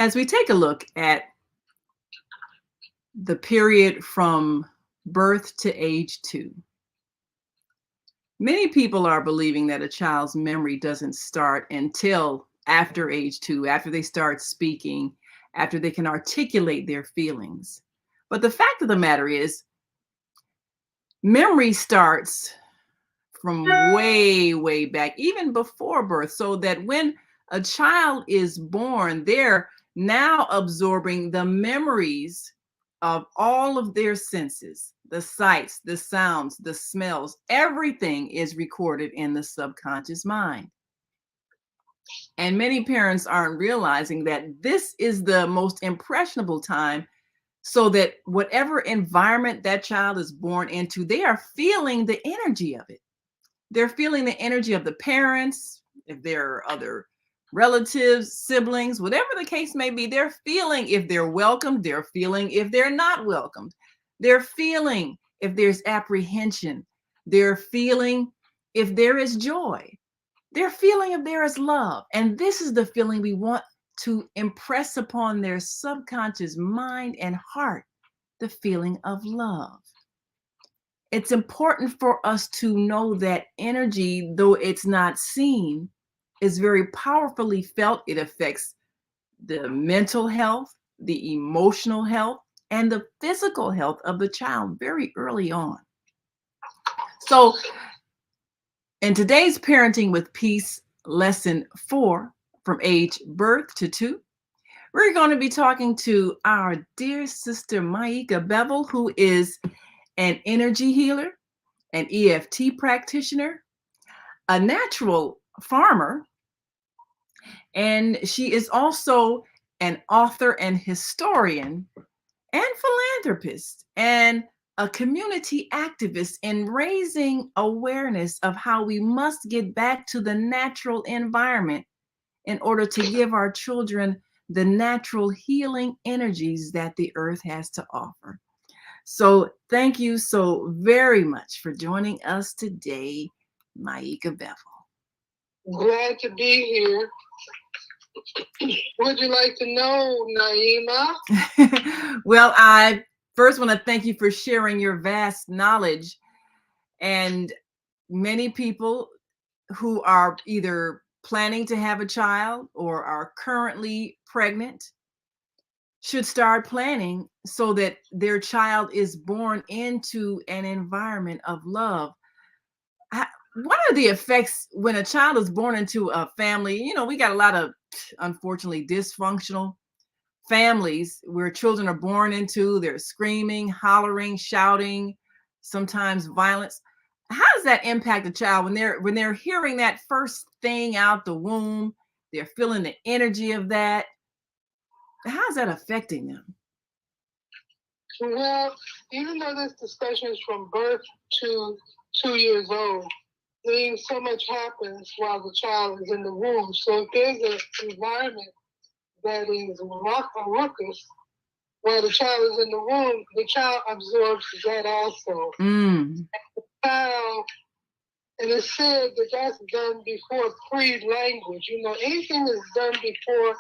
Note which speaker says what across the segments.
Speaker 1: As we take a look at the period from birth to age 2, many people are believing that a child's memory doesn't start until after age 2, after they start speaking, after they can articulate their feelings. But the fact of the matter is, memory starts from way, way back, even before birth, so that when a child is born, they're now absorbing the memories of all of their senses, the sights, the sounds, the smells. Everything is recorded in the subconscious mind. And many parents aren't realizing that this is the most impressionable time, so that whatever environment that child is born into, they are feeling the energy of it. They're feeling the energy of the parents, if there are other relatives, siblings, whatever the case may be. They're feeling if they're welcomed, they're feeling if they're not welcomed. They're feeling if there's apprehension. They're feeling if there is joy. They're feeling if there is love. And this is the feeling we want to impress upon their subconscious mind and heart, the feeling of love. It's important for us to know that energy, though it's not seen, is very powerfully felt. It affects the mental health, the emotional health, and the physical health of the child very early on. So, in today's Parenting with Peace, lesson 4, from age birth to 2, we're going to be talking to our dear sister Myeka Bevel, who is an energy healer, an EFT practitioner, a natural farmer, and she is also an author and historian and philanthropist and a community activist in raising awareness of how we must get back to the natural environment in order to give our children the natural healing energies that the earth has to offer. So thank you so very much for joining us today, Myeka Bevel.
Speaker 2: Glad to be here. Would you like to know, Naima?
Speaker 1: Well, I first want to thank you for sharing your vast knowledge. And many people who are either planning to have a child or are currently pregnant should start planning so that their child is born into an environment of love. What are the effects when a child is born into a family? You know, we got a lot of, unfortunately, dysfunctional families where children are born into. They're screaming, hollering, shouting, sometimes violence. How does that impact a child when they're hearing that first thing out the womb? They're feeling the energy of that. How's that affecting them?
Speaker 2: Well, even though this discussion is from birth to 2 years old, means so much happens while the child is in the womb. So if there's an environment that is ruckus while the child is in the womb, the child absorbs that also.
Speaker 1: Mm.
Speaker 2: The child, and it's said that that's done before pre-language. You know, anything that's done before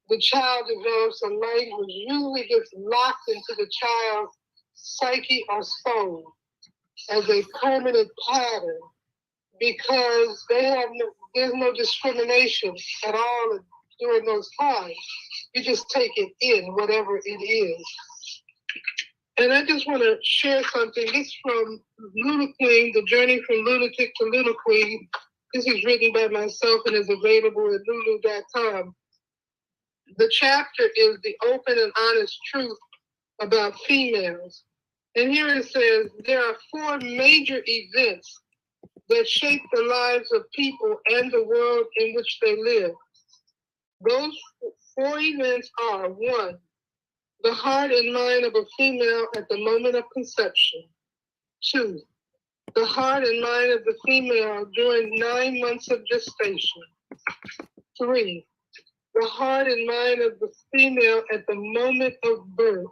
Speaker 2: the child develops a language usually gets locked into the child's psyche or soul as a permanent pattern, because there's no discrimination at all during those times. You just take it in, whatever it is. And I just want to share something. This from Luna Queen, The Journey from Lunatic to Luna Queen. This is written by myself and is available at lulu.com. The chapter is the open and honest truth about females. And here it says, there are 4 major events that shape the lives of people and the world in which they live. Those 4 events are: 1, the heart and mind of a female at the moment of conception; 2, the heart and mind of the female during 9 months of gestation; 3, the heart and mind of the female at the moment of birth;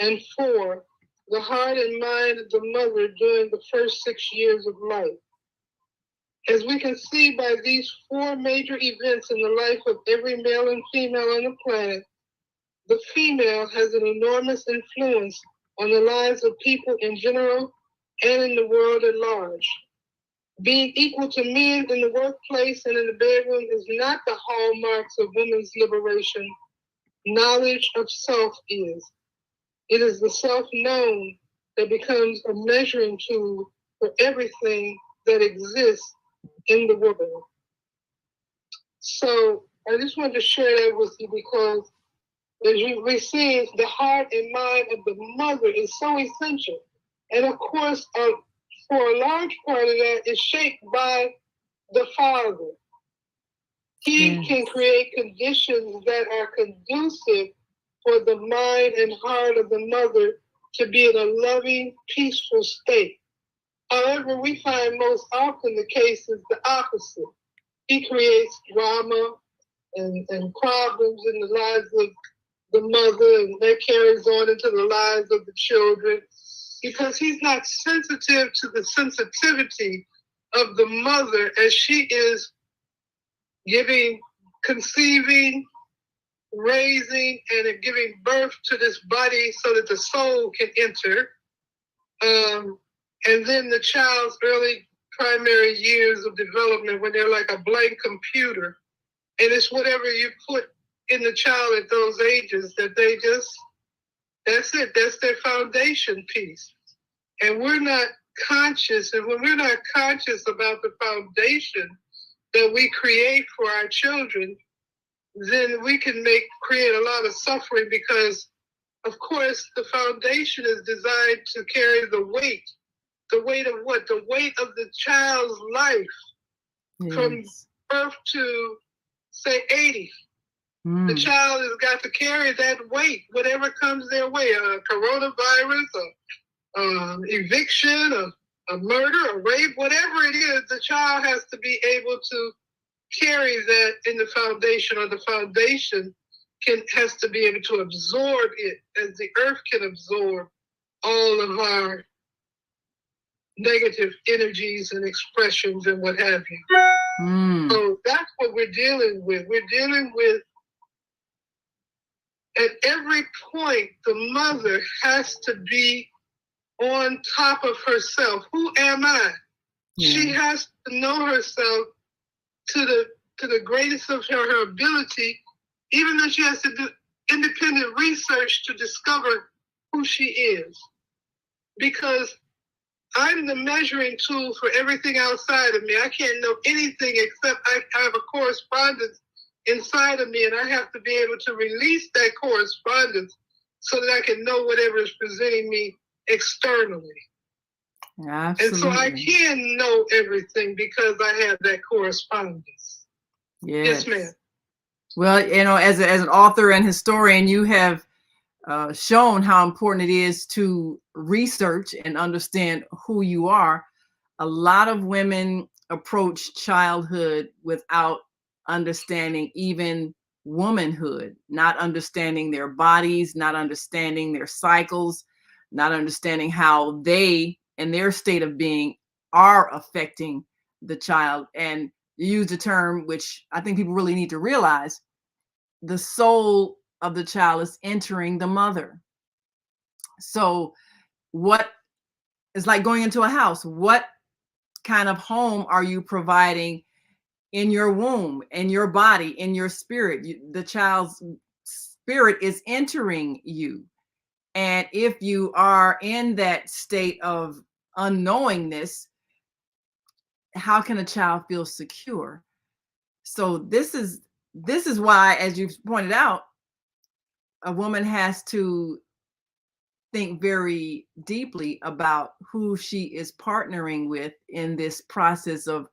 Speaker 2: and 4, the heart and mind of the mother during the first 6 years of life. As we can see by these four major events in the life of every male and female on the planet, the female has an enormous influence on the lives of people in general and in the world at large. Being equal to men in the workplace and in the bedroom is not the hallmarks of women's liberation. Knowledge of self is. It is the self-known that becomes a measuring tool for everything that exists in the world. So I just wanted to share that with you because as we see, the heart and mind of the mother is so essential. And of course, for a large part of that is shaped by the father. He can create conditions that are conducive for the mind and heart of the mother to be in a loving, peaceful state. However, we find most often the case is the opposite. He creates drama and problems in the lives of the mother, and that carries on into the lives of the children because he's not sensitive to the sensitivity of the mother as she is giving, conceiving, raising, and giving birth to this body so that the soul can enter. And then the child's early primary years of development when they're like a blank computer. And it's whatever you put in the child at those ages that they just, that's it, that's their foundation piece. And we're not conscious, and when we're not conscious about the foundation that we create for our children, then we can create a lot of suffering because, of course, the foundation is designed to carry the weight. The weight of what? The weight of the child's life from birth to, say, 80. The child has got to carry that weight, whatever comes their way, a coronavirus, eviction, a murder, a rape, whatever it is, the child has to be able to carry that in the foundation, or the foundation has to be able to absorb it as the earth can absorb all of our negative energies and expressions and what have you. So that's what we're dealing with. We're dealing with, at every point, the mother has to be on top of herself. Who am I? She has to know herself to the greatest of her ability, even though she has to do independent research to discover who she is. Because I'm the measuring tool for everything outside of me. I can't know anything except I have a correspondence inside of me, and I have to be able to release that correspondence so that I can know whatever is presenting me externally. Absolutely. And so I can know everything because I have that correspondence. Yes, ma'am.
Speaker 1: Well, as an author and historian, you have shown how important it is to research and understand who you are. A lot of women approach childhood without understanding even womanhood, not understanding their bodies, not understanding their cycles, not understanding how they and their state of being are affecting the child. And you use the term, which I think people really need to realize, the soul of the child is entering the mother. So what is like going into a house? What kind of home are you providing in your womb, in your body, in your spirit? The child's spirit is entering you. And if you are in that state of unknowingness, how can a child feel secure? So this is why, as you've pointed out, a woman has to think very deeply about who she is partnering with in this process of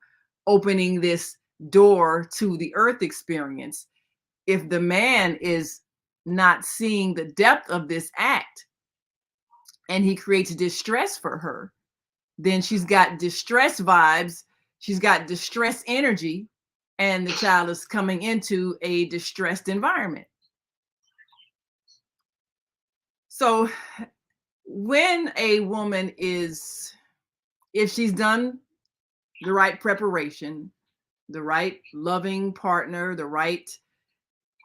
Speaker 1: opening this door to the earth experience. If the man is not seeing the depth of this act and he creates distress for her, then she's got distress vibes, she's got distress energy, and the child is coming into a distressed environment. So when a woman is, if she's done the right preparation, the right loving partner, the right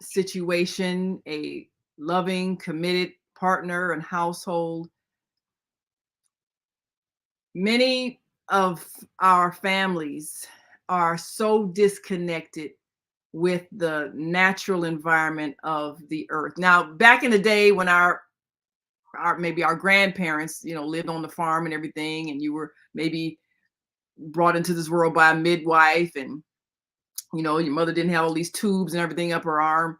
Speaker 1: situation, a loving, committed partner and household. Many of our families are so disconnected with the natural environment of the earth. Now, back in the day when our maybe our grandparents, lived on the farm and everything, and you were maybe brought into this world by a midwife, and your mother didn't have all these tubes and everything up her arm.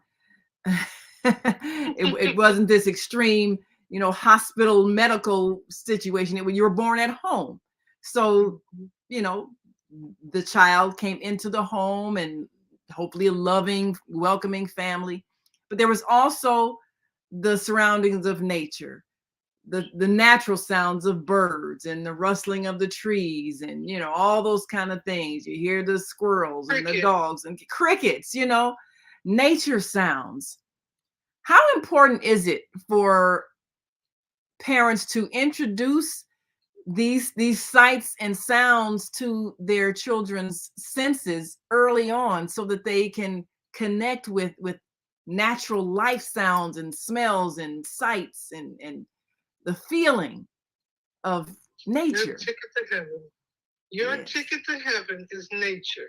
Speaker 1: it wasn't this extreme, hospital medical situation. You were born at home. So, the child came into the home and hopefully a loving, welcoming family. But there was also the surroundings of nature, the natural sounds of birds and the rustling of the trees and, all those kind of things. You hear the squirrels and the dogs and crickets, nature sounds. How important is it for parents to introduce these sights and sounds to their children's senses early on so that they can connect with natural life sounds and smells and sights and the feeling of nature?
Speaker 2: Your ticket to heaven. Your ticket to heaven is nature.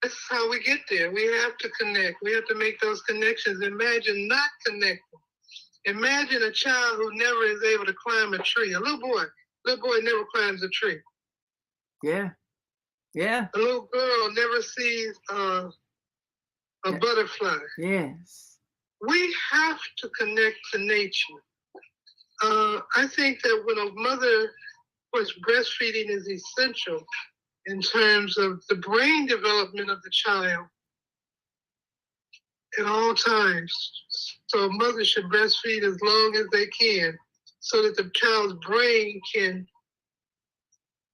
Speaker 2: That's how we get there. We have to connect. We have to make those connections. Imagine not connecting. Imagine a child who never is able to climb a tree. A little boy never climbs a tree.
Speaker 1: Yeah.
Speaker 2: A little girl never sees a butterfly.
Speaker 1: Yes.
Speaker 2: We have to connect to nature. I think that when a mother, of course, breastfeeding is essential in terms of the brain development of the child at all times. So a mother should breastfeed as long as they can so that the child's brain can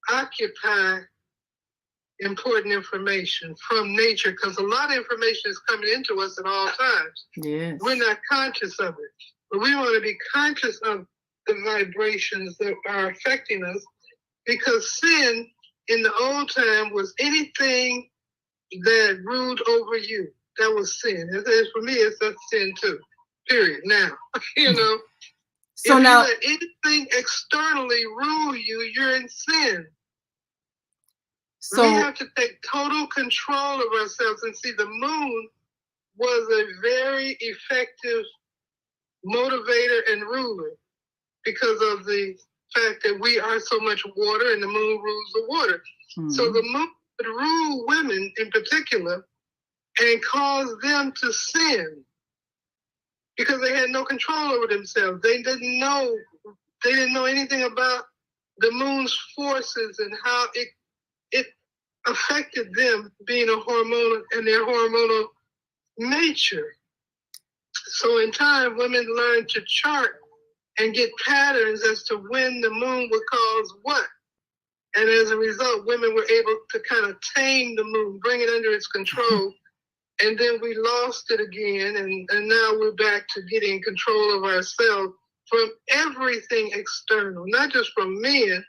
Speaker 2: occupy important information from nature, because a lot of information is coming into us at all times.
Speaker 1: Yes.
Speaker 2: We're not conscious of it, but we want to be conscious of the vibrations that are affecting us, because sin in the old time was anything that ruled over you. That was sin. For me, it's a sin too. Period. Now,
Speaker 1: So
Speaker 2: if
Speaker 1: now,
Speaker 2: you let anything externally rule you, you're in sin. So we have to take total control of ourselves. And see, the moon was a very effective motivator and ruler because of the fact that we are so much water and the moon rules the water. Mm-hmm. So the moon would rule women in particular and cause them to sin because they had no control over themselves. They didn't know anything about the moon's forces and how it affected them being a hormonal and their hormonal nature. So in time, women learned to chart and get patterns as to when the moon would cause what. And as a result, women were able to kind of tame the moon, bring it under its control. And then we lost it again. And now we're back to getting control of ourselves from everything external, not just from men,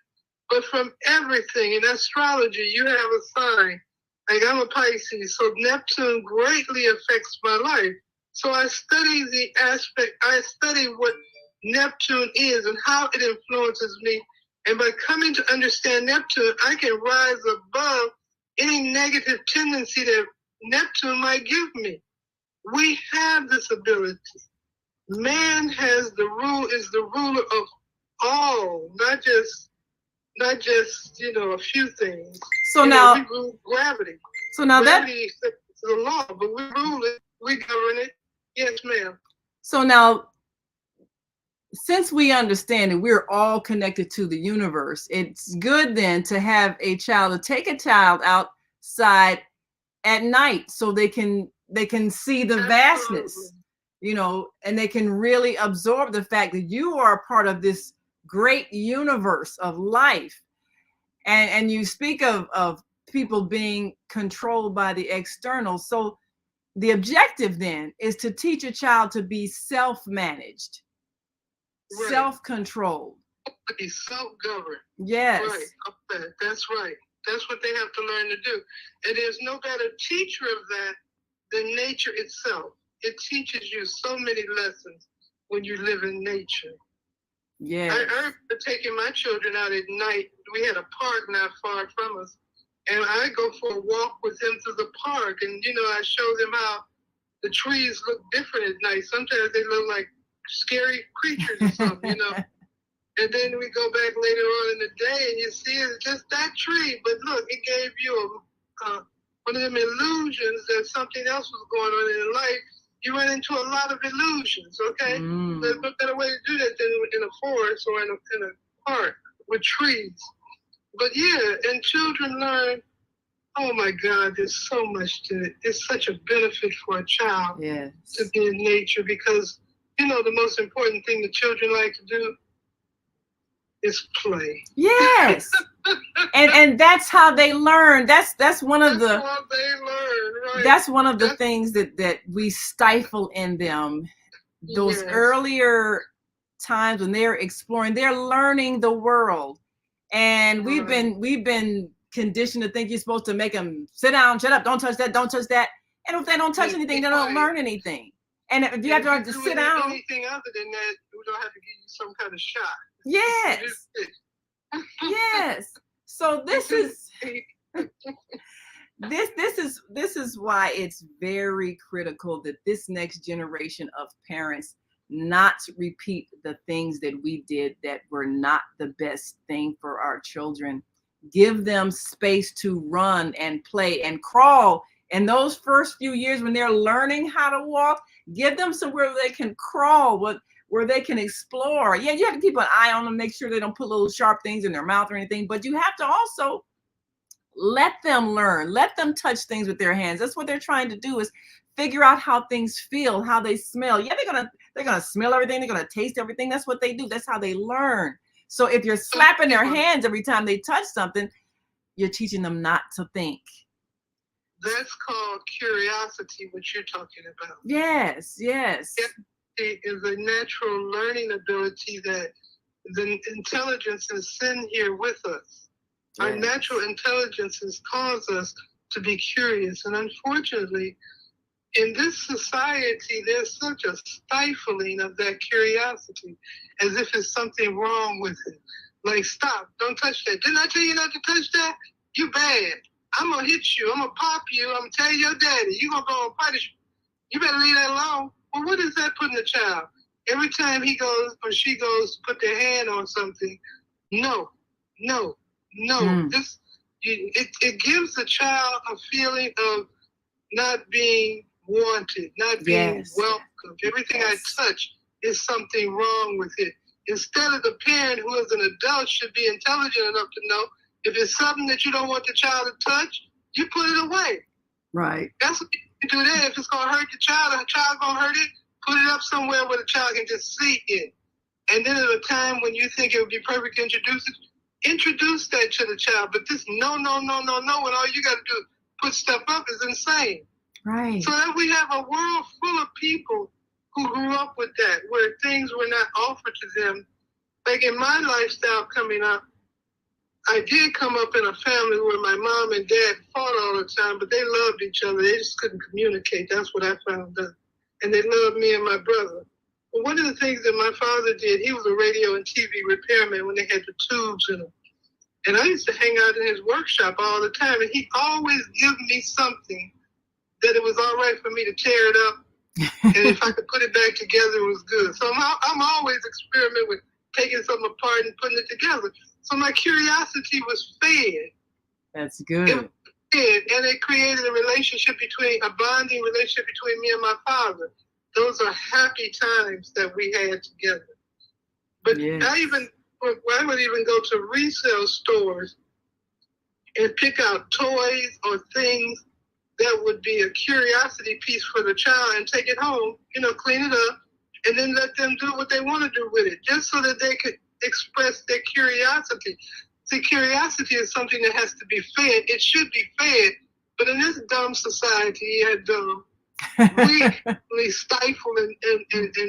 Speaker 2: but from everything. In astrology, you have a sign. Like I'm a Pisces, so Neptune greatly affects my life. So I study I study what Neptune is and how it influences me. And by coming to understand Neptune, I can rise above any negative tendency that Neptune might give me. We have this ability. Man is the ruler of all, not just a few things.
Speaker 1: So now
Speaker 2: we rule gravity.
Speaker 1: So now
Speaker 2: gravity is the law, but we rule it, we govern it. Yes, ma'am.
Speaker 1: So now, since we understand that we're all connected to the universe, it's good then to have a child, to take a child outside at night so they can see the vastness, and they can really absorb the fact that you are a part of this great universe of life. And you speak of people being controlled by the external. So the objective then is to teach a child to be self-managed, right, self-controlled.
Speaker 2: Be self-governed.
Speaker 1: Yes.
Speaker 2: Right. Okay. That's right. That's what they have to learn to do. And there's no better teacher of that than nature itself. It teaches you so many lessons when you live in nature.
Speaker 1: Yeah.
Speaker 2: I remember taking my children out at night. We had a park not far from us. And I go for a walk with them through the park. And, I show them how the trees look different at night. Sometimes they look like scary creatures or something. And then we go back later on in the day and you see it's just that tree. But look, it gave you one of them illusions that something else was going on in life. You run into a lot of illusions, okay? There's no better way to do that than in a forest or in a park with trees. But yeah, and children learn, oh my God, there's so much to it. It's such a benefit for a child to be in nature because, the most important thing the children like to do is play.
Speaker 1: Yes. and that's how they learn. That's one of the
Speaker 2: how they learn, right?
Speaker 1: That's one of the things that we stifle in them. Those earlier times when they're exploring, they're learning the world. And we've been conditioned to think you're supposed to make them sit down, shut up, don't touch that, don't touch that. And if they don't touch anything, they don't learn anything. And if you have to sit down,
Speaker 2: anything other than that, we don't have to give you some kind of shot.
Speaker 1: Yes. Yes. So this is this is why it's very critical that this next generation of parents not repeat the things that we did that were not the best thing for our children. Give them space to run and play and crawl. And those first few years when they're learning how to walk, give them somewhere they can crawl, where they can explore. Yeah, you have to keep an eye on them, make sure they don't put little sharp things in their mouth or anything, but you have to also let them learn, let them touch things with their hands. That's what they're trying to do, is figure out how things feel, how they smell. Yeah, they're gonna smell everything, they're gonna taste everything. That's what they do. That's how they learn. So if you're slapping their hands every time they touch something, you're teaching them not to think.
Speaker 2: That's called curiosity, what you're talking about.
Speaker 1: Yes.
Speaker 2: It is a natural learning ability that the intelligence is in here with us. Yes. Our natural intelligences cause us to be curious. And unfortunately, in this society, there's such a stifling of that curiosity, as if it's something wrong with it. Like, stop, don't touch that. Didn't I tell you not to touch that? You bad. I'm going to hit you. I'm going to pop you. I'm going to tell your daddy. You're going to go and punish me. You better leave that alone. Well, what does that put in the child? Every time he goes or she goes to put their hand on something, no. It gives the child a feeling of not being wanted, not being welcome. Everything I touch is something wrong with it. Instead of the parent who is an adult should be intelligent enough to know if it's something that you don't want the child to touch, you put it away.
Speaker 1: Right.
Speaker 2: That's what you do there. If it's going to hurt the child going to hurt it, put it up somewhere where the child can just see it. And then at a time when you think it would be perfect to introduce that to the child. But this no, when all you got to do is put stuff up is insane.
Speaker 1: Right.
Speaker 2: So that we have a world full of people who grew up with that, where things were not offered to them. Like in my lifestyle coming up, I did come up in a family where my mom and dad fought all the time, but they loved each other. They just couldn't communicate. That's what I found out. And they loved me and my brother. But one of the things that my father did, he was a radio and TV repairman when they had the tubes in them. And I used to hang out in his workshop all the time, and he always give me something that it was all right for me to tear it up. And if I could put it back together, it was good. So I'm always experimenting with taking something apart and putting it together. So my curiosity was fed.
Speaker 1: That's good.
Speaker 2: And it created a bonding relationship between me and my father. Those are happy times that we had together. But I would even go to resale stores and pick out toys or things that would be a curiosity piece for the child and take it home, clean it up, and then let them do what they want to do with it, just so that they could express their curiosity. See, curiosity is something that has to be fed. It should be fed, but in this dumb society, we stifle and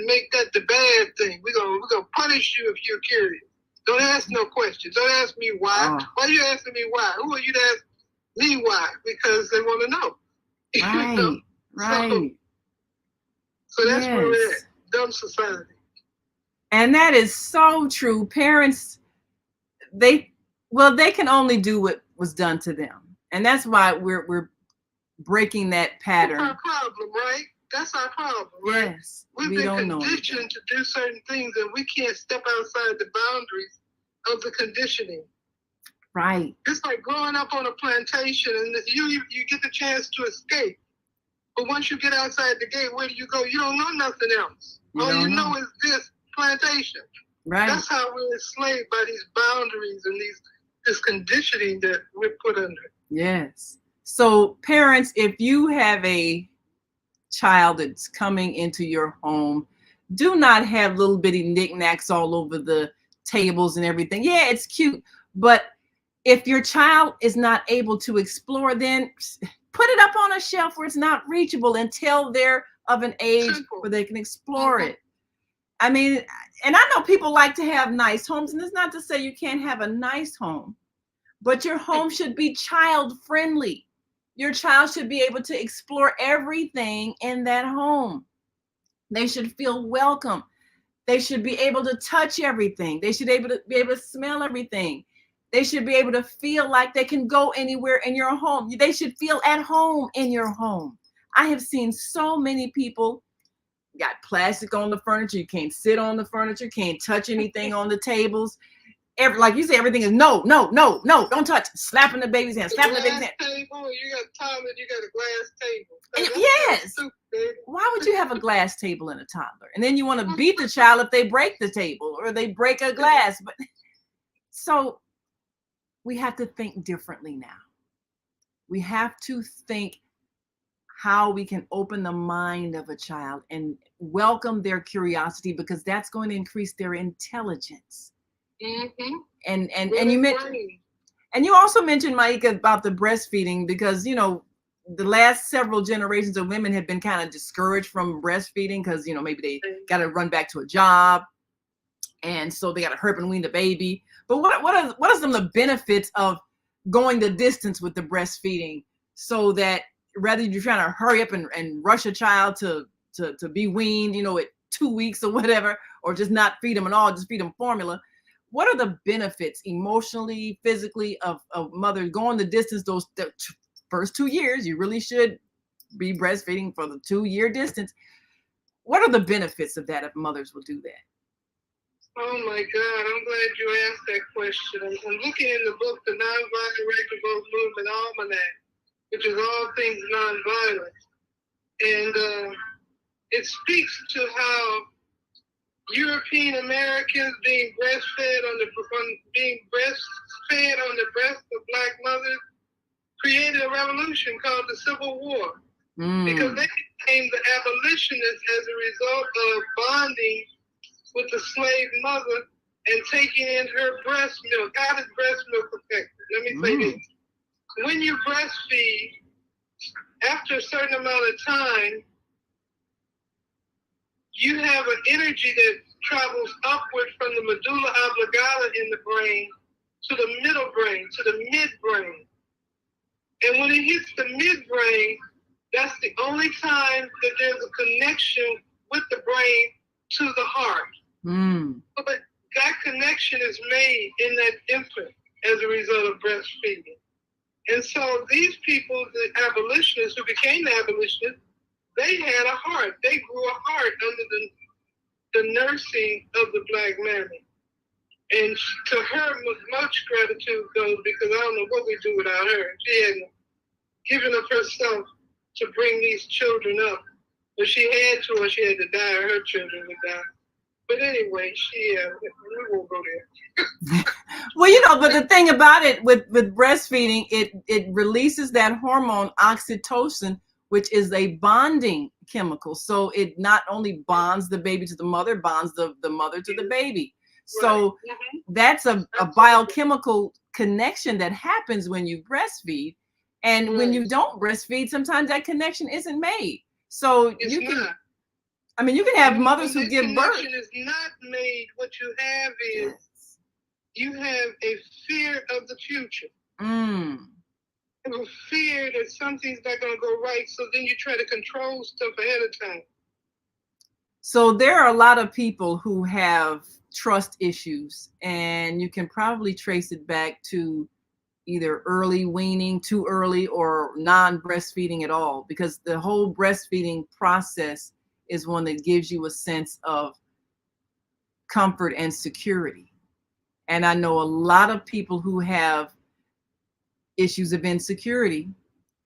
Speaker 2: make that the bad thing. We're gonna punish you if you're curious. Don't ask no questions. Don't ask me why. Why are you asking me why? Who are you to ask me why? Because they want to know.
Speaker 1: Right,
Speaker 2: you know?
Speaker 1: right.
Speaker 2: So that's where we're at. Dumb society.
Speaker 1: And that is so true. Parents, they can only do what was done to them. And that's why we're breaking that pattern.
Speaker 2: That's our problem, right? That's our problem, right?
Speaker 1: Yes.
Speaker 2: We've been conditioned to do certain things and we can't step outside the boundaries of the conditioning.
Speaker 1: Right.
Speaker 2: It's like growing up on a plantation and you get the chance to escape. But once you get outside the gate, where do you go? You don't know nothing else. All you know is this plantation.
Speaker 1: Right.
Speaker 2: That's how we're enslaved by these boundaries and this conditioning that we're put under.
Speaker 1: Yes. So parents, if you have a child that's coming into your home, do not have little bitty knickknacks all over the tables and everything. Yeah, it's cute. But if your child is not able to explore, then put it up on a shelf where it's not reachable until they're of an age where they can explore it. I mean, and I know people like to have nice homes, and it's not to say you can't have a nice home, but your home should be child friendly. Your child should be able to explore everything in that home. They should feel welcome. They should be able to touch everything. They should be able to smell everything. They should be able to feel like they can go anywhere in your home. They should feel at home in your home. I have seen so many people got plastic on the furniture. You can't sit on the furniture, can't touch anything on the tables. Like you say, everything is no, don't touch. Slapping the baby's hand, slapping the baby's hand.
Speaker 2: Table, you got time and you got a glass table.
Speaker 1: Yes. Why would you have a glass table in a toddler? And then you want to beat the child if they break the table or they break a glass. But so we have to think differently now. We have to think how we can open the mind of a child and welcome their curiosity, because that's going to increase their intelligence.
Speaker 2: Mm-hmm.
Speaker 1: And you mentioned, and you also mentioned, Myeka, about the breastfeeding, because the last several generations of women have been kind of discouraged from breastfeeding because maybe they got to run back to a job, and so they got to herp and wean the baby. But what are some of the benefits of going the distance with the breastfeeding, so that rather you're trying to hurry up and rush a child to be weaned, at 2 weeks or whatever, or just not feed them at all, just feed them formula? What are the benefits emotionally, physically of mothers going the distance? Those first 2 years, you really should be breastfeeding for the 2-year distance. What are the benefits of that if mothers will do that?
Speaker 2: Oh my God, I'm glad you asked that question. I'm looking in the book, The Nonviolent Record Movement Almanac, which is all things nonviolent. And it speaks to how European Americans being breastfed on the breast of Black mothers created a revolution called the Civil War. Because they became the abolitionists as a result of bonding with the slave mother and taking in her breast milk. How does breast milk affect it? Let me say this. When you breastfeed, after a certain amount of time, you have an energy that travels upward from the medulla oblongata in the brain to the middle brain, to the midbrain. And when it hits the midbrain, that's the only time that there's a connection with the brain to the heart. But that connection is made in that infant as a result of breastfeeding. And so these people, the abolitionists who became the abolitionists, they had a heart. They grew a heart under the nursing of the Black mammy. And to her, much gratitude goes, because I don't know what we do without her. She hadn't given up herself to bring these children up. But she had to, or she had to die, or her children would die. But anyway, we won't go there.
Speaker 1: Well, but the thing about it with breastfeeding, it releases that hormone oxytocin, which is a bonding chemical. So it not only bonds the baby to the mother, bonds the mother to the baby. So that's a biochemical connection that happens when you breastfeed. And when you don't breastfeed, sometimes that connection isn't made. So you can have mothers who give birth.
Speaker 2: Connection is not made. What you have is you have a fear of the future.
Speaker 1: Mm.
Speaker 2: You have a fear that something's not going to go right, so then you try to control stuff ahead of time.
Speaker 1: So there are a lot of people who have trust issues, and you can probably trace it back to either early weaning, too early, or non-breastfeeding at all, because the whole breastfeeding process is one that gives you a sense of comfort and security. And I know a lot of people who have issues of insecurity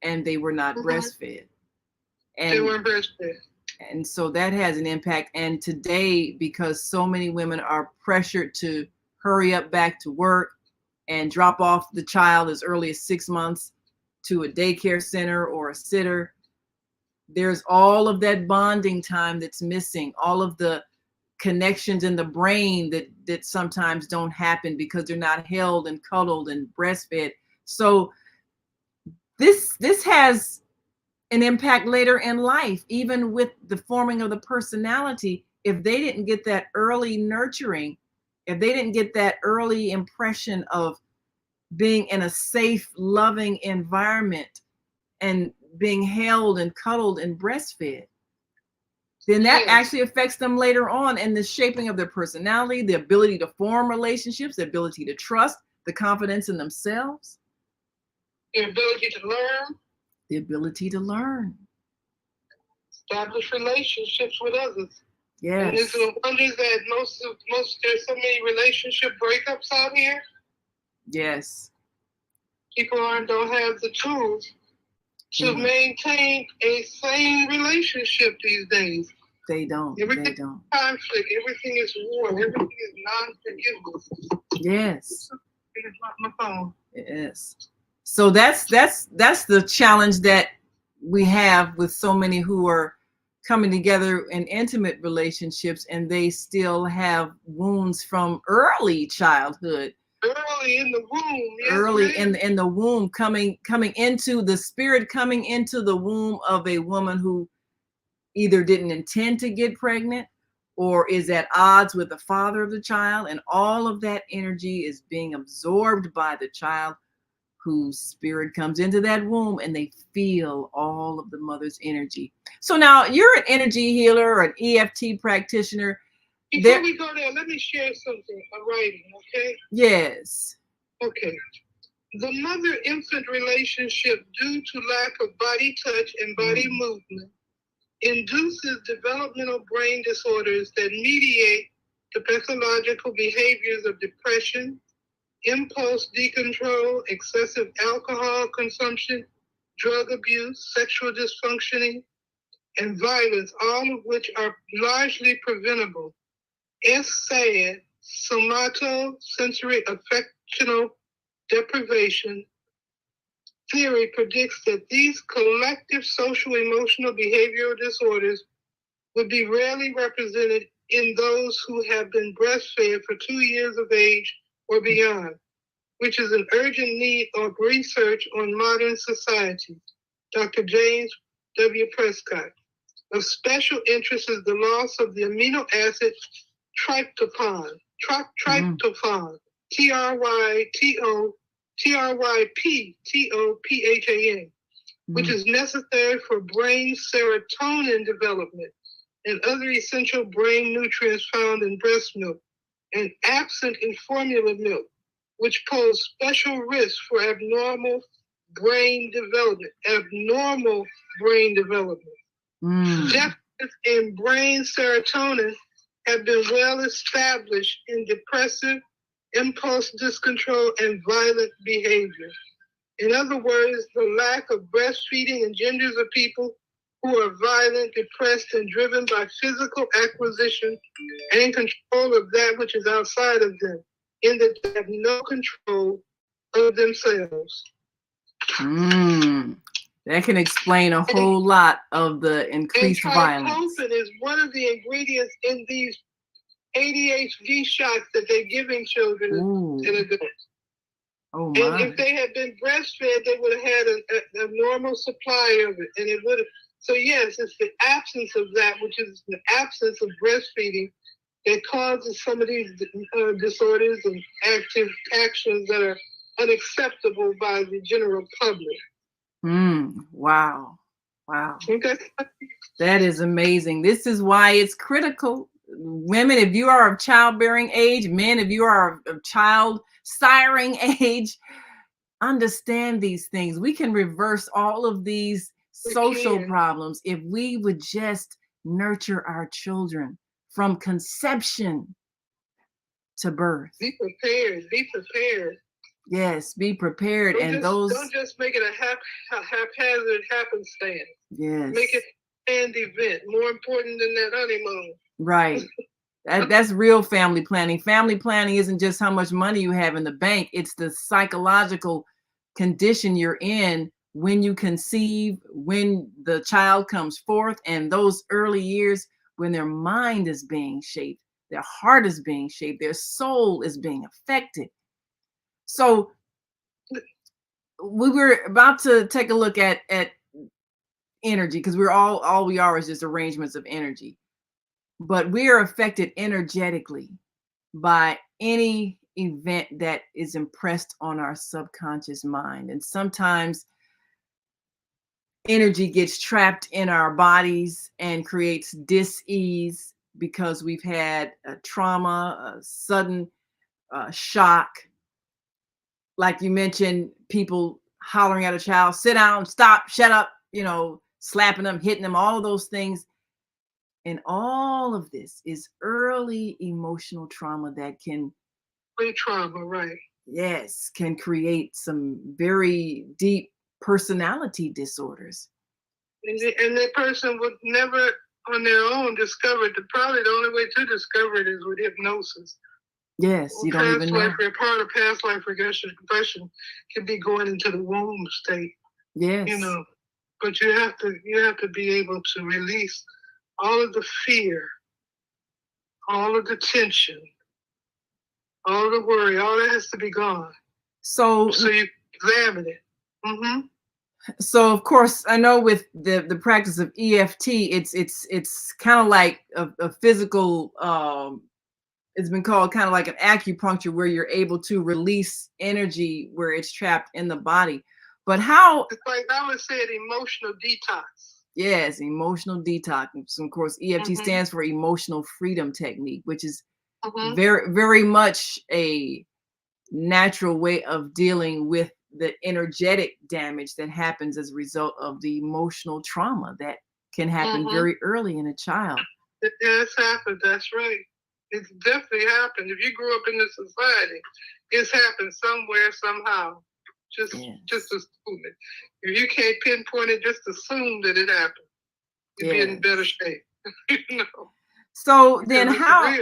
Speaker 1: and they were not breastfed.
Speaker 2: They
Speaker 1: And
Speaker 2: weren't breastfed.
Speaker 1: and so that has an impact. And today, because so many women are pressured to hurry up back to work and drop off the child as early as 6 months to a daycare center or a sitter, there's all of that bonding time that's missing, all of the connections in the brain that sometimes don't happen because they're not held and cuddled and breastfed. So this has an impact later in life, even with the forming of the personality. If they didn't get that early nurturing, if they didn't get that early impression of being in a safe, loving environment and being held and cuddled and breastfed, then that actually affects them later on in the shaping of their personality, the ability to form relationships, the ability to trust, the confidence in themselves,
Speaker 2: the ability to learn,
Speaker 1: the ability to learn,
Speaker 2: establish relationships with others.
Speaker 1: yes.
Speaker 2: And it's no wonder that most there's so many relationship breakups out here.
Speaker 1: Yes.
Speaker 2: People don't have the tools to maintain a sane relationship these days.
Speaker 1: They don't.
Speaker 2: Everything
Speaker 1: They don't.
Speaker 2: is conflict. Everything is war. Everything is non-forgiveness.
Speaker 1: Yes.
Speaker 2: It's not my phone.
Speaker 1: Yes. So that's the challenge that we have with so many who are coming together in intimate relationships, and they still have wounds from early childhood.
Speaker 2: Early in the womb. Yes,
Speaker 1: early in the womb, coming into the spirit, coming into the womb of a woman who either didn't intend to get pregnant or is at odds with the father of the child, and all of that energy is being absorbed by the child whose spirit comes into that womb, and they feel all of the mother's energy. So now you're an energy healer or an EFT practitioner.
Speaker 2: Before we go there, let me share something, a writing, okay?
Speaker 1: Yes.
Speaker 2: Okay. The mother-infant relationship, due to lack of body touch and body movement, induces developmental brain disorders that mediate the pathological behaviors of depression, impulse decontrol, excessive alcohol consumption, drug abuse, sexual dysfunctioning, and violence, all of which are largely preventable. SAD, somatosensory affectional deprivation theory predicts that these collective social emotional behavioral disorders would be rarely represented in those who have been breastfed for 2 years of age or beyond, which is an urgent need of research on modern society. Dr. James W. Prescott. Of special interest is the loss of the amino acid tryptophan, tryptophan, which is necessary for brain serotonin development and other essential brain nutrients found in breast milk and absent in formula milk, which pose special risk for abnormal brain development. Deficits in brain serotonin have been well established in depressive, impulse discontrol, and violent behavior. In other words, the lack of breastfeeding engenders a people who are violent, depressed, and driven by physical acquisition and control of that which is outside of them, in that they have no control of themselves.
Speaker 1: That can explain a whole lot of the increased violence.
Speaker 2: And is one of the ingredients in these ADHD shots that they're giving children and adults.
Speaker 1: Oh my.
Speaker 2: And if they had been breastfed, they would have had a normal supply of it. And it would have. So yes, it's the absence of that, which is the absence of breastfeeding, that causes some of these disorders and active actions that are unacceptable by the general public.
Speaker 1: Wow. Wow.
Speaker 2: Okay.
Speaker 1: That is amazing. This is why it's critical. Women, if you are of childbearing age, men, if you are of child siring age, understand these things. We can reverse all of these
Speaker 2: We
Speaker 1: social
Speaker 2: can.
Speaker 1: problems if we would just nurture our children from conception to birth.
Speaker 2: Be prepared. Be prepared.
Speaker 1: Yes, be prepared. And
Speaker 2: Don't just make it a haphazard happenstance.
Speaker 1: yes,
Speaker 2: Make it an event. More important than that honeymoon.
Speaker 1: right. That's real family planning. Family planning isn't just how much money you have in the bank. It's the psychological condition you're in when you conceive, when the child comes forth, and those early years when their mind is being shaped, their heart is being shaped, their soul is being affected. So we were about to take a look at energy, because we're all we are is just arrangements of energy. But we are affected energetically by any event that is impressed on our subconscious mind. And sometimes energy gets trapped in our bodies and creates dis-ease because we've had a trauma, a sudden shock. Like you mentioned, people hollering at a child, sit down, stop, shut up, slapping them, hitting them, all of those things. And all of this is early emotional trauma that can
Speaker 2: Trauma, right?
Speaker 1: Yes, can create some very deep personality disorders.
Speaker 2: And that person would never on their own discover it. Probably the only way to discover it is with hypnosis.
Speaker 1: Yes, you don't even know.
Speaker 2: Part of past life regression can be going into the womb state.
Speaker 1: Yes.
Speaker 2: But you have to be able to release all of the fear, all of the tension, all of the worry, all that has to be gone. So you examine it. Mm-hmm.
Speaker 1: So of course, I know with the practice of EFT, it's kind of like a physical. It's been called kind of like an acupuncture, where you're able to release energy where it's trapped in the body. But how?
Speaker 2: It's like I would say, an emotional detox.
Speaker 1: Yes, emotional detox. So of course, EFT stands for emotional freedom technique, which is very, very much a natural way of dealing with the energetic damage that happens as a result of the emotional trauma that can happen very early in a child.
Speaker 2: It's happened. That's right. It's definitely happened. If you grew up in this society, it's happened somewhere, somehow. Just assume it. If you can't pinpoint it, just assume that it happened. You'd be in better shape.
Speaker 1: So then how?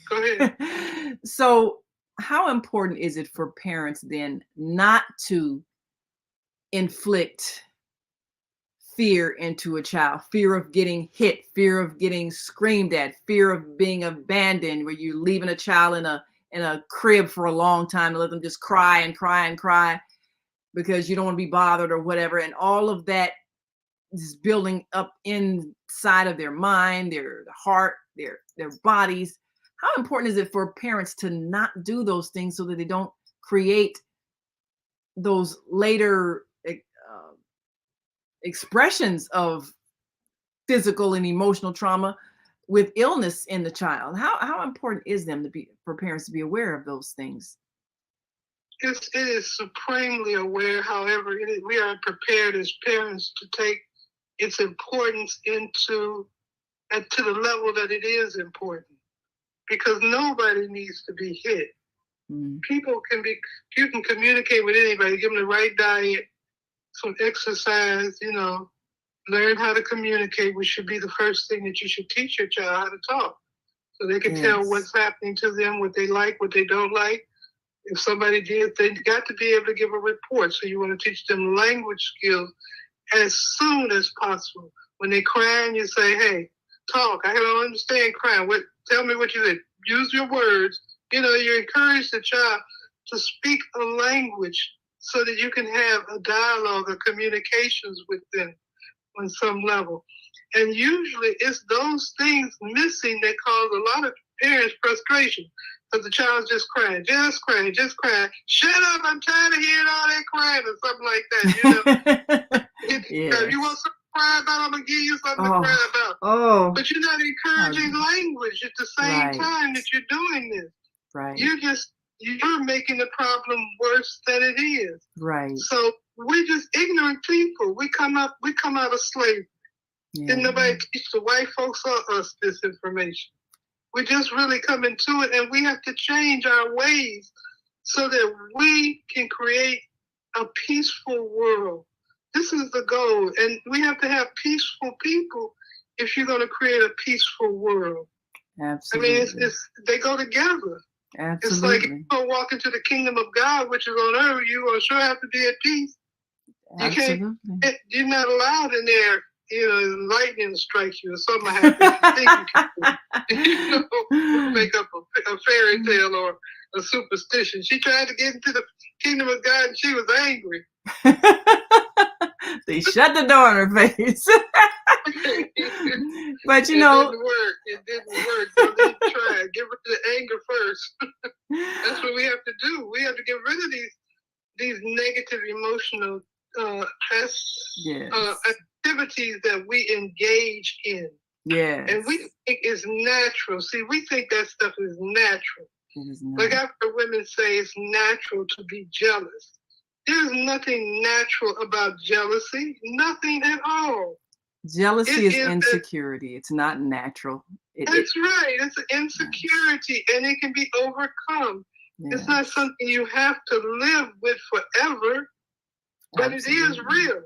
Speaker 2: Go ahead.
Speaker 1: So how important is it for parents then not to inflict fear into a child? Fear of getting hit, fear of getting screamed at, fear of being abandoned, where you're leaving a child in a crib for a long time and let them just cry and cry and cry because you don't want to be bothered or whatever. And all of that is building up inside of their mind, their heart, their bodies. How important is it for parents to not do those things so that they don't create those later expressions of physical and emotional trauma with illness in the child? How important is for parents to be aware of those things?
Speaker 2: It is supremely aware. However, we are prepared as parents to take its importance to the level that it is important, because nobody needs to be hit. You can communicate with anybody, give them the right diet, some exercise, learn how to communicate, which should be the first thing that you should teach your child, how to talk. So they can tell what's happening to them, what they like, what they don't like. If somebody did, they got to be able to give a report. So you want to teach them language skills as soon as possible. When they cry, and you say, hey, talk. I don't understand crying. Tell me what you did. Use your words. You encourage the child to speak a language so that you can have a dialogue or communications with them on some level. And usually it's those things missing that cause a lot of parents' frustration because the child's just crying, just crying, just crying. Shut up! I'm tired of hearing all that crying or something like that. You know, if you want something to cry about, I'm gonna give you something to cry about.
Speaker 1: Oh,
Speaker 2: but you're not encouraging language at the same time that you're doing this.
Speaker 1: Right.
Speaker 2: You're making the problem worse than it is.
Speaker 1: Right.
Speaker 2: So we're just ignorant people. We come out of slavery. Didn't nobody teach the white folks or us this information. We just really come into it, and we have to change our ways so that we can create a peaceful world. This is the goal, and we have to have peaceful people if you're going to create a peaceful world.
Speaker 1: Absolutely.
Speaker 2: I mean, they go together.
Speaker 1: Absolutely.
Speaker 2: It's like if you go walk into the kingdom of God, which is on earth, you will sure have to be at peace.
Speaker 1: Absolutely.
Speaker 2: You're not allowed in there. You know, lightning strikes you or something happens. You make up a fairy tale or a superstition. She tried to get into the kingdom of God and she was angry.
Speaker 1: They shut the door in her face. But you know,
Speaker 2: it didn't work. So they tried. Get rid of the anger first. That's what we have to do. We have to get rid of these negative emotional activities that we engage in.
Speaker 1: Yes.
Speaker 2: And we think it's natural. See, we think that stuff is natural.
Speaker 1: It is not.
Speaker 2: Like I've heard women say it's natural to be jealous. There's nothing natural about jealousy. Nothing at all.
Speaker 1: Jealousy is insecurity. It's not natural.
Speaker 2: That's right. It's an insecurity, and it can be overcome. Yes. It's not something you have to live with forever, but Absolutely. It is real.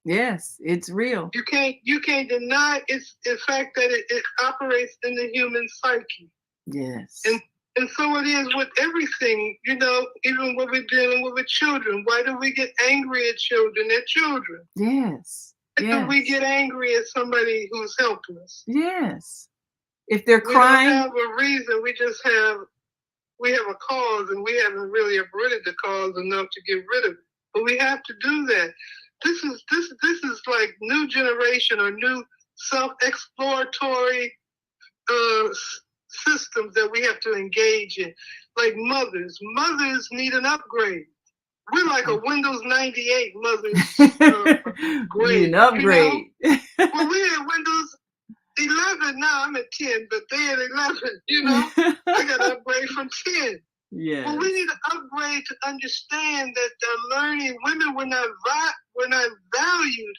Speaker 1: Yes, it's real.
Speaker 2: You can't deny it's the fact that it operates in the human psyche.
Speaker 1: Yes.
Speaker 2: And so it is with everything, you know, even when we're dealing with children. Why do we get angry at children? They're children.
Speaker 1: Yes.
Speaker 2: Why do we get angry at somebody who's helpless?
Speaker 1: Yes. If they're crying.
Speaker 2: We don't have a reason. We have a cause, and we haven't really avoided the cause enough to get rid of it. But we have to do that. This is like new generation or new self-exploratory systems that we have to engage in. Like mothers need an upgrade. We're like a Windows 98 mother's grade.
Speaker 1: Need an upgrade.
Speaker 2: You know? Well, we're at Windows 11 now. I'm at 10, but they're at 11. You know, I got to upgrade from 10.
Speaker 1: Yeah.
Speaker 2: Well, we need to upgrade to understand that the learning women were not valued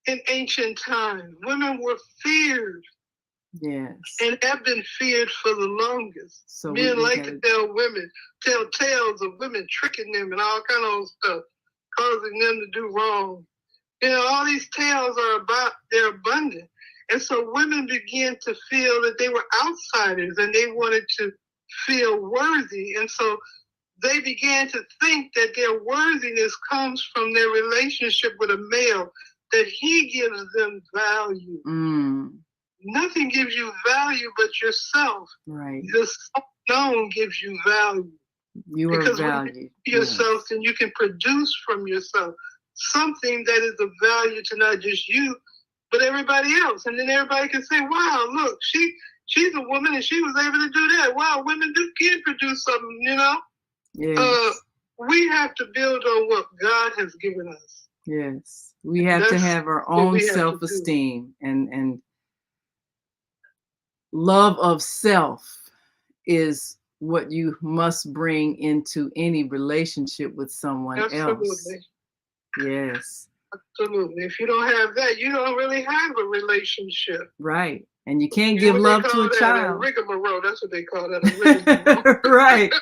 Speaker 2: in ancient times. Women were feared.
Speaker 1: Yes.
Speaker 2: And have been feared for the longest.
Speaker 1: So
Speaker 2: men like to tell tales of women tricking them and all kind of stuff, causing them to do wrong. You know, all these tales they're abundant. And so women began to feel that they were outsiders and they wanted to feel worthy. And so they began to think that their worthiness comes from their relationship with a male, that he gives them value.
Speaker 1: Mm.
Speaker 2: Nothing gives you value but yourself.
Speaker 1: Right.
Speaker 2: The self-known gives you value.
Speaker 1: You are valued.
Speaker 2: When you yourself, then you can produce from yourself something that is of value to not just you, but everybody else. And then everybody can say, wow, look, she's a woman and she was able to do that. Wow, women can produce something, you know?
Speaker 1: Yes.
Speaker 2: We have to build on what God has given us.
Speaker 1: Yes. We have to have our own self-esteem and love of self is what you must bring into any relationship with someone else. Yes.
Speaker 2: Absolutely. If you don't have that, you don't really have a relationship.
Speaker 1: Right. And you can't give love to a child.
Speaker 2: Rigmarole. That's what they call that.
Speaker 1: Right.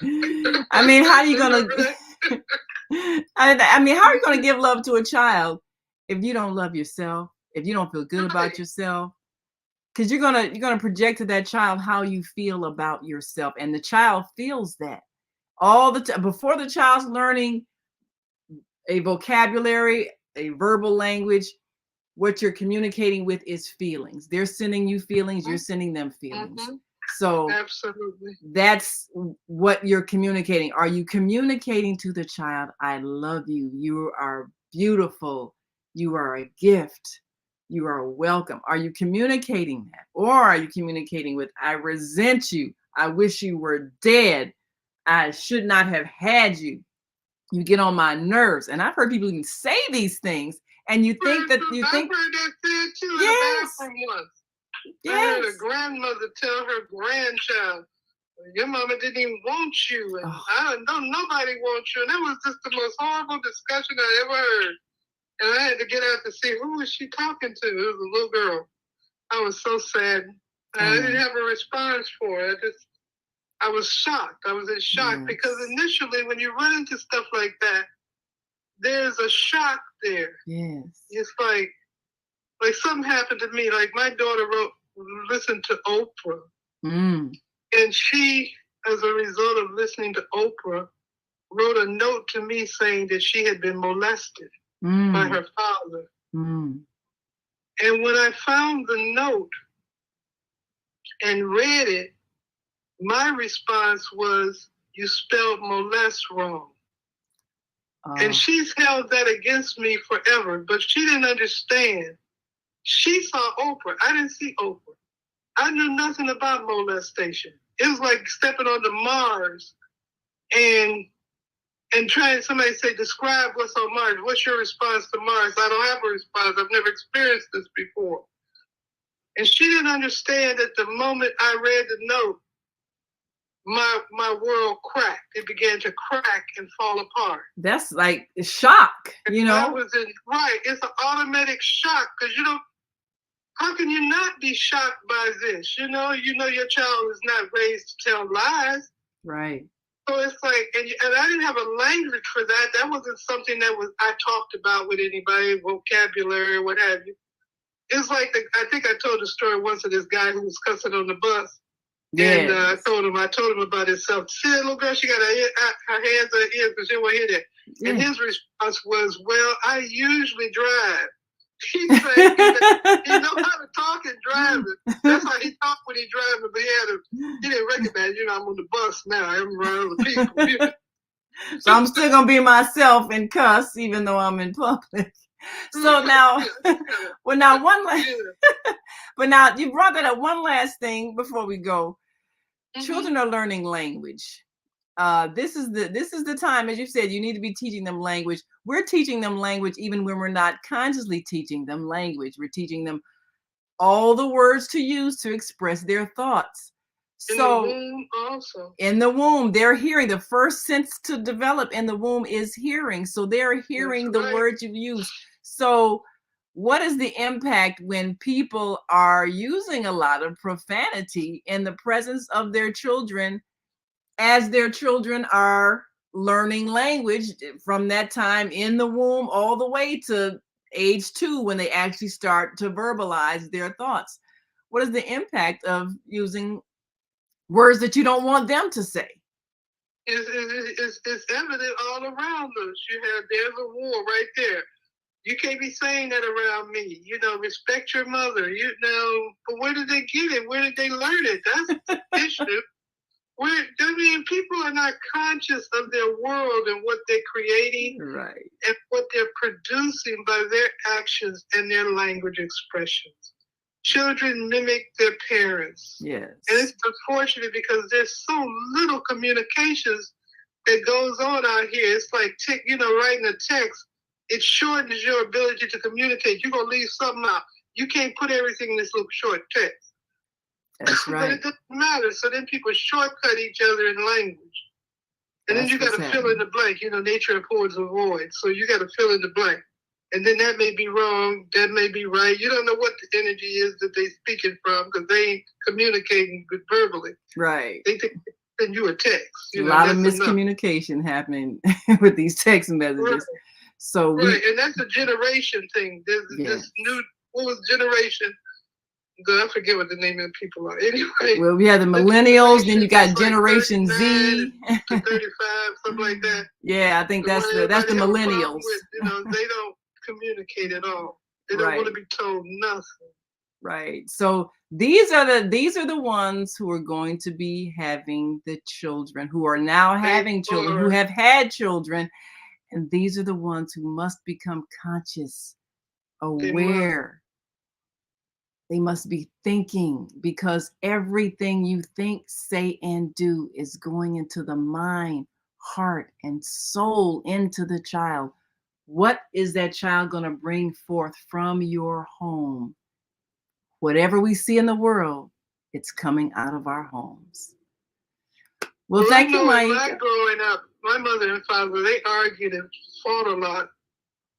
Speaker 1: I mean, how are you gonna? I mean, how are you gonna give love to a child if you don't love yourself? If you don't feel good about yourself? Because you're gonna project to that child how you feel about yourself, and the child feels that all the time before the child's learning a vocabulary, a verbal language. What you're communicating with is feelings. They're sending you feelings. You're sending them feelings. Mm-hmm. So
Speaker 2: absolutely,
Speaker 1: that's what you're communicating. Are you communicating to the child, I love you. You are beautiful. You are a gift. You are welcome. Are you communicating that? Or are you communicating with, I resent you. I wish you were dead. I should not have had you. You get on my nerves. And I've heard people even say these things. And you think that you
Speaker 2: I've
Speaker 1: think,
Speaker 2: heard that said too in the
Speaker 1: yes,
Speaker 2: bathroom once. I heard a
Speaker 1: yes.
Speaker 2: grandmother tell her grandchild, your mama didn't even want you, and
Speaker 1: Oh,
Speaker 2: I don't nobody wants you. And that was just the most horrible discussion I ever heard. And I had to get out to see who was she talking to. It was a little girl. I was so sad. I didn't have a response for it. I was shocked. I was in shock because
Speaker 1: yes,
Speaker 2: initially when you run into stuff like that, there's a shock there.
Speaker 1: yes.
Speaker 2: It's like something happened to me. Like my daughter listened to Oprah,
Speaker 1: Mm,
Speaker 2: and she, as a result of listening to Oprah, wrote a note to me saying that she had been molested by
Speaker 1: mm,
Speaker 2: her father.
Speaker 1: mm.
Speaker 2: And when I found the note and read it, my response was, "You spelled molest wrong." And she's held that against me forever, but she didn't understand. She saw Oprah. I didn't see Oprah. I knew nothing about molestation. It was like stepping onto Mars and trying, somebody say, describe what's on Mars. What's your response to Mars? I don't have a response. I've never experienced this before. And she didn't understand that the moment I read the note, my world cracked. It began to crack and fall apart.
Speaker 1: That's like shock, you know?
Speaker 2: I was in, right. It's an automatic shock because how can you not be shocked by this? You know your child is not raised to tell lies.
Speaker 1: Right.
Speaker 2: So it's like, and I didn't have a language for that. That wasn't something that I talked about with anybody, vocabulary or what have you. It's like, I think I told the story once of this guy who was cussing on the bus.
Speaker 1: Yes.
Speaker 2: And I told him about himself. See that little girl, she got her hands on her ears because she didn't want to hear that.
Speaker 1: Yeah.
Speaker 2: And his response was, well, I usually drive. He said he know how to talk and drive it. That's how he talked when he driving, but he didn't recognize, I'm on the bus now. I'm around the people.
Speaker 1: So I'm still gonna be myself and cuss even though I'm in public. So now, well, now but now you brought that up. One last thing before we go. Mm-hmm. Children are learning language. This is the time, as you said, you need to be teaching them language. We're teaching them language even when we're not consciously teaching them language. We're teaching them all the words to use to express their thoughts. So
Speaker 2: in the womb also.
Speaker 1: In the womb, they're hearing. The first sense to develop in the womb is hearing. So they're hearing the words you use. So what is the impact when people are using a lot of profanity in the presence of their children as their children are learning language from that time in the womb all the way to age 2 when they actually start to verbalize their thoughts? What is the impact of using words that you don't want them to say?
Speaker 2: It's evident all around us. There's a war right there. You can't be saying that around me. Respect your mother. But where did they get it? Where did they learn it? That's the issue. People are not conscious of their world and what they're creating,
Speaker 1: right,
Speaker 2: and what they're producing by their actions and their language expressions. Children mimic their parents.
Speaker 1: Yes.
Speaker 2: And it's unfortunate because there's so little communications that goes on out here. It's like, writing a text, it shortens your ability to communicate. You're going to leave something out. You can't put everything in this little short text.
Speaker 1: That's right.
Speaker 2: But it doesn't matter. So then people shortcut each other in language. And then you got to fill in the blank. Nature abhors a void. So you got to fill in the blank. And then that may be wrong. That may be right. You don't know what the energy is that they're speaking from because they ain't communicating verbally.
Speaker 1: Right.
Speaker 2: They think they send you a text.
Speaker 1: A lot of miscommunication happening with these text messages. Right. So
Speaker 2: and that's a generation thing. There's this new, what was generation? I forget what the name of the people are. Anyway.
Speaker 1: Well, we have the millennials, then you got Generation Z.
Speaker 2: 35, something like that.
Speaker 1: Yeah, I think that's the millennials.
Speaker 2: They don't communicate at all. They don't want to be told nothing.
Speaker 1: Right. So these are the ones who are going to be having the children, who are now having children, who have had children. And these are the ones who must become conscious, aware They must be thinking, because everything you think, say, and do is going into the mind, heart, and soul into the child. What is that child going to bring forth from your home? Whatever we see in the world, it's coming out of our homes. Well,
Speaker 2: Well, I
Speaker 1: thank you,
Speaker 2: know in my
Speaker 1: Myeka.
Speaker 2: growing up, my mother and father, they argued and fought a lot.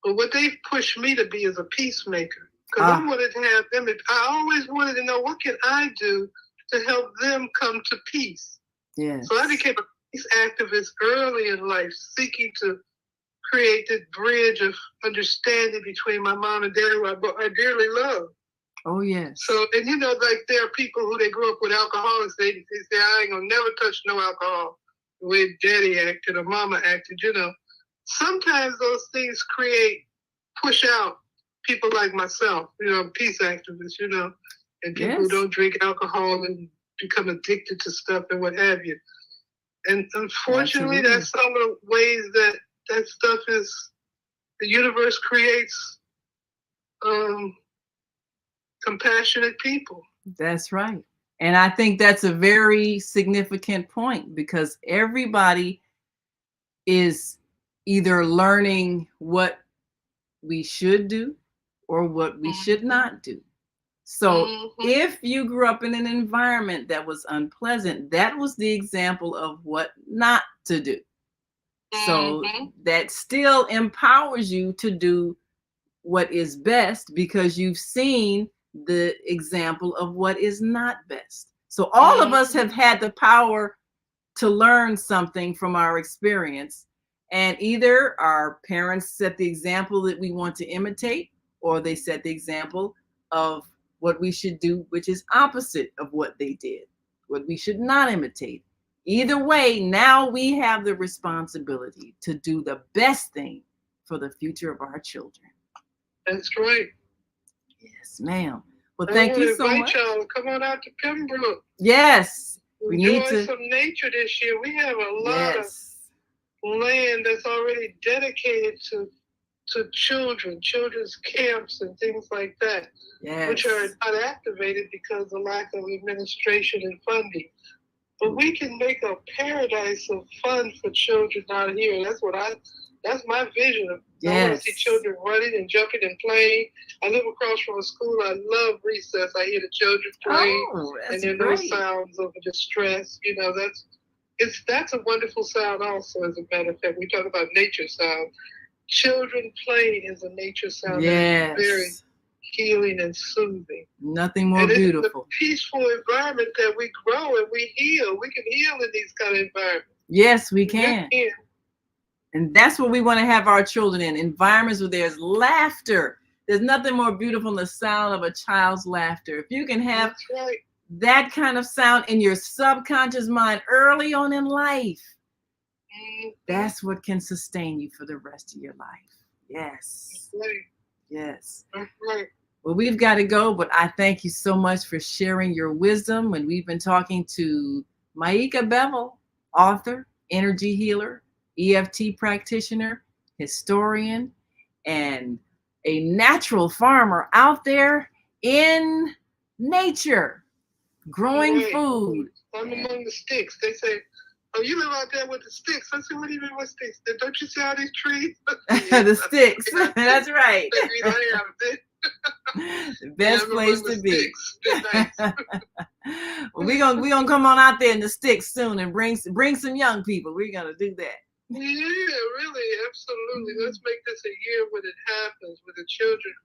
Speaker 2: But what they pushed me to be is a peacemaker. Because I wanted to have them, I always wanted to know, what can I do to help them come to peace?
Speaker 1: Yes.
Speaker 2: So I became a peace activist early in life, seeking to create this bridge of understanding between my mom and dad, who I dearly love.
Speaker 1: Oh, yes.
Speaker 2: So, and you know, like there are people who they grew up with alcoholics, they say, I ain't gonna never touch no alcohol the way daddy acted or mama acted, you know. Sometimes those things push out people like myself, you know, peace activists, you know, and people who don't drink alcohol and become addicted to stuff and what have you. And unfortunately, that's some of the ways that stuff is, the universe creates compassionate people.
Speaker 1: That's right. And I think that's a very significant point, because everybody is either learning what we should do or what we should not do. So if you grew up in an environment that was unpleasant, that was the example of what not to do. So that still empowers you to do what is best, because you've seen the example of what is not best. So all of us have had the power to learn something from our experience, and either our parents set the example that we want to imitate, or they set the example of what we should do, which is opposite of what they did, what we should not imitate. Either way, now we have the responsibility to do the best thing for the future of our children.
Speaker 2: That's right.
Speaker 1: Yes, ma'am. Well, thank you so much.
Speaker 2: Y'all to come on out to Pembroke.
Speaker 1: Yes. We need
Speaker 2: to enjoy some nature this year. We have a lot of land that's already dedicated to children's camps and things like that, which are not activated because of lack of administration and funding. But we can make a paradise of fun for children out here. That's my vision. I want to see children running and jumping and playing. I live across from a school. I love recess. I hear the children playing, and there are no sounds of distress. You know, that's a wonderful sound also, as a matter of fact. We talk about nature sound. Children playing is a nature sound that is very healing and soothing.
Speaker 1: Nothing more beautiful.
Speaker 2: It's a peaceful environment that we grow and we heal. We can heal in these kind of environments.
Speaker 1: Yes, we can. And that's what we want to have our children in, environments where there's laughter. There's nothing more beautiful than the sound of a child's laughter. If you can have that kind of sound in your subconscious mind early on in life, that's what can sustain you for the rest of your life. Yes. Yes. Well, we've got to go, but I thank you so much for sharing your wisdom. And we've been talking to Myeka Bevel, author, energy healer, EFT practitioner, historian, and a natural farmer out there in nature, growing food.
Speaker 2: I'm among the sticks. They say, oh, you live out there with the sticks. I said, what do you mean with sticks? Don't you see all these trees?
Speaker 1: The sticks. That's right. The best place to be. Well, we're gonna come on out there in the sticks soon and bring some young people. We're gonna do that.
Speaker 2: Yeah, really, absolutely. Let's make this a year when it happens, where the children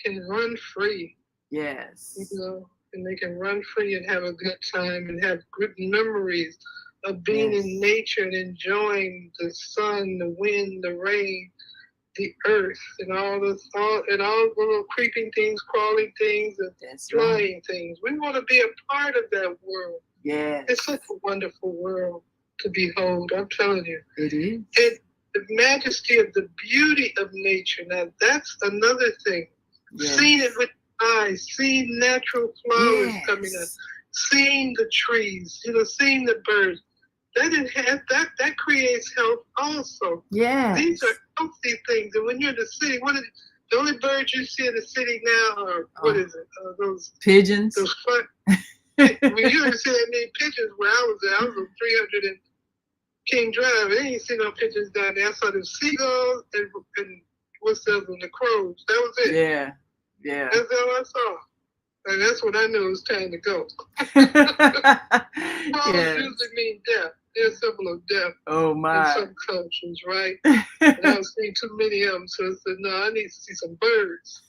Speaker 2: can run free.
Speaker 1: Yes.
Speaker 2: You know, and they can run free and have a good time and have good memories of being in nature and enjoying the sun, the wind, the rain, the earth, and all the little creeping things, crawling things, and flying things. We want to be a part of that world.
Speaker 1: Yeah.
Speaker 2: It's such a wonderful world to behold, I'm telling you.
Speaker 1: It is.
Speaker 2: And the majesty of the beauty of nature. Now, that's another thing. Yes. Seeing it with eyes, seeing natural flowers coming up, seeing the trees, seeing the birds. That creates health also.
Speaker 1: Yeah.
Speaker 2: These are healthy things. And when you're in the city, The only birds you see in the city now are, what is it? Those
Speaker 1: pigeons.
Speaker 2: Those fun. We usually see that many pigeons where I was at. I was on 300 and King Drive. I ain't see no pigeons down there. I saw the seagulls and what's the other one? The crows. That was it.
Speaker 1: Yeah.
Speaker 2: That's all I saw. And that's when I knew it was time to go. Crows usually mean death. They're a symbol of death.
Speaker 1: Oh my!
Speaker 2: In some countries, right? And I was seeing too many of them, so I said, "No, I need to see some birds."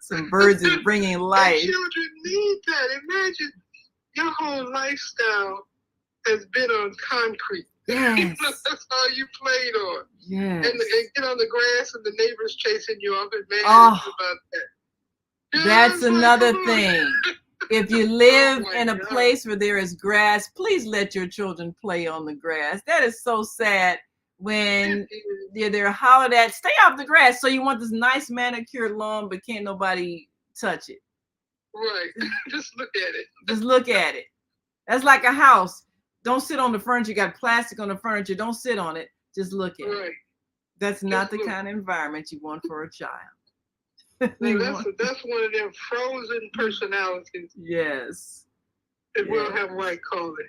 Speaker 1: Some birds is bringing life.
Speaker 2: And children need that. Imagine your whole lifestyle has been on concrete.
Speaker 1: Yes.
Speaker 2: That's all you played on.
Speaker 1: Yes.
Speaker 2: And get on the grass and the neighbors chasing you off and mad about that.
Speaker 1: That's another thing. If you live in a place where there is grass, please let your children play on the grass. That is so sad when they're hollered at, stay off the grass. So you want this nice manicured lawn, but can't nobody touch it.
Speaker 2: Right. Just look at it.
Speaker 1: Just look at it. That's like a house. Don't sit on the furniture. You got plastic on the furniture. Don't sit on it. Just look at it. That's not the kind of environment you want for a child.
Speaker 2: Well, that's one of them frozen personalities.
Speaker 1: Yes.
Speaker 2: That Will have White call it.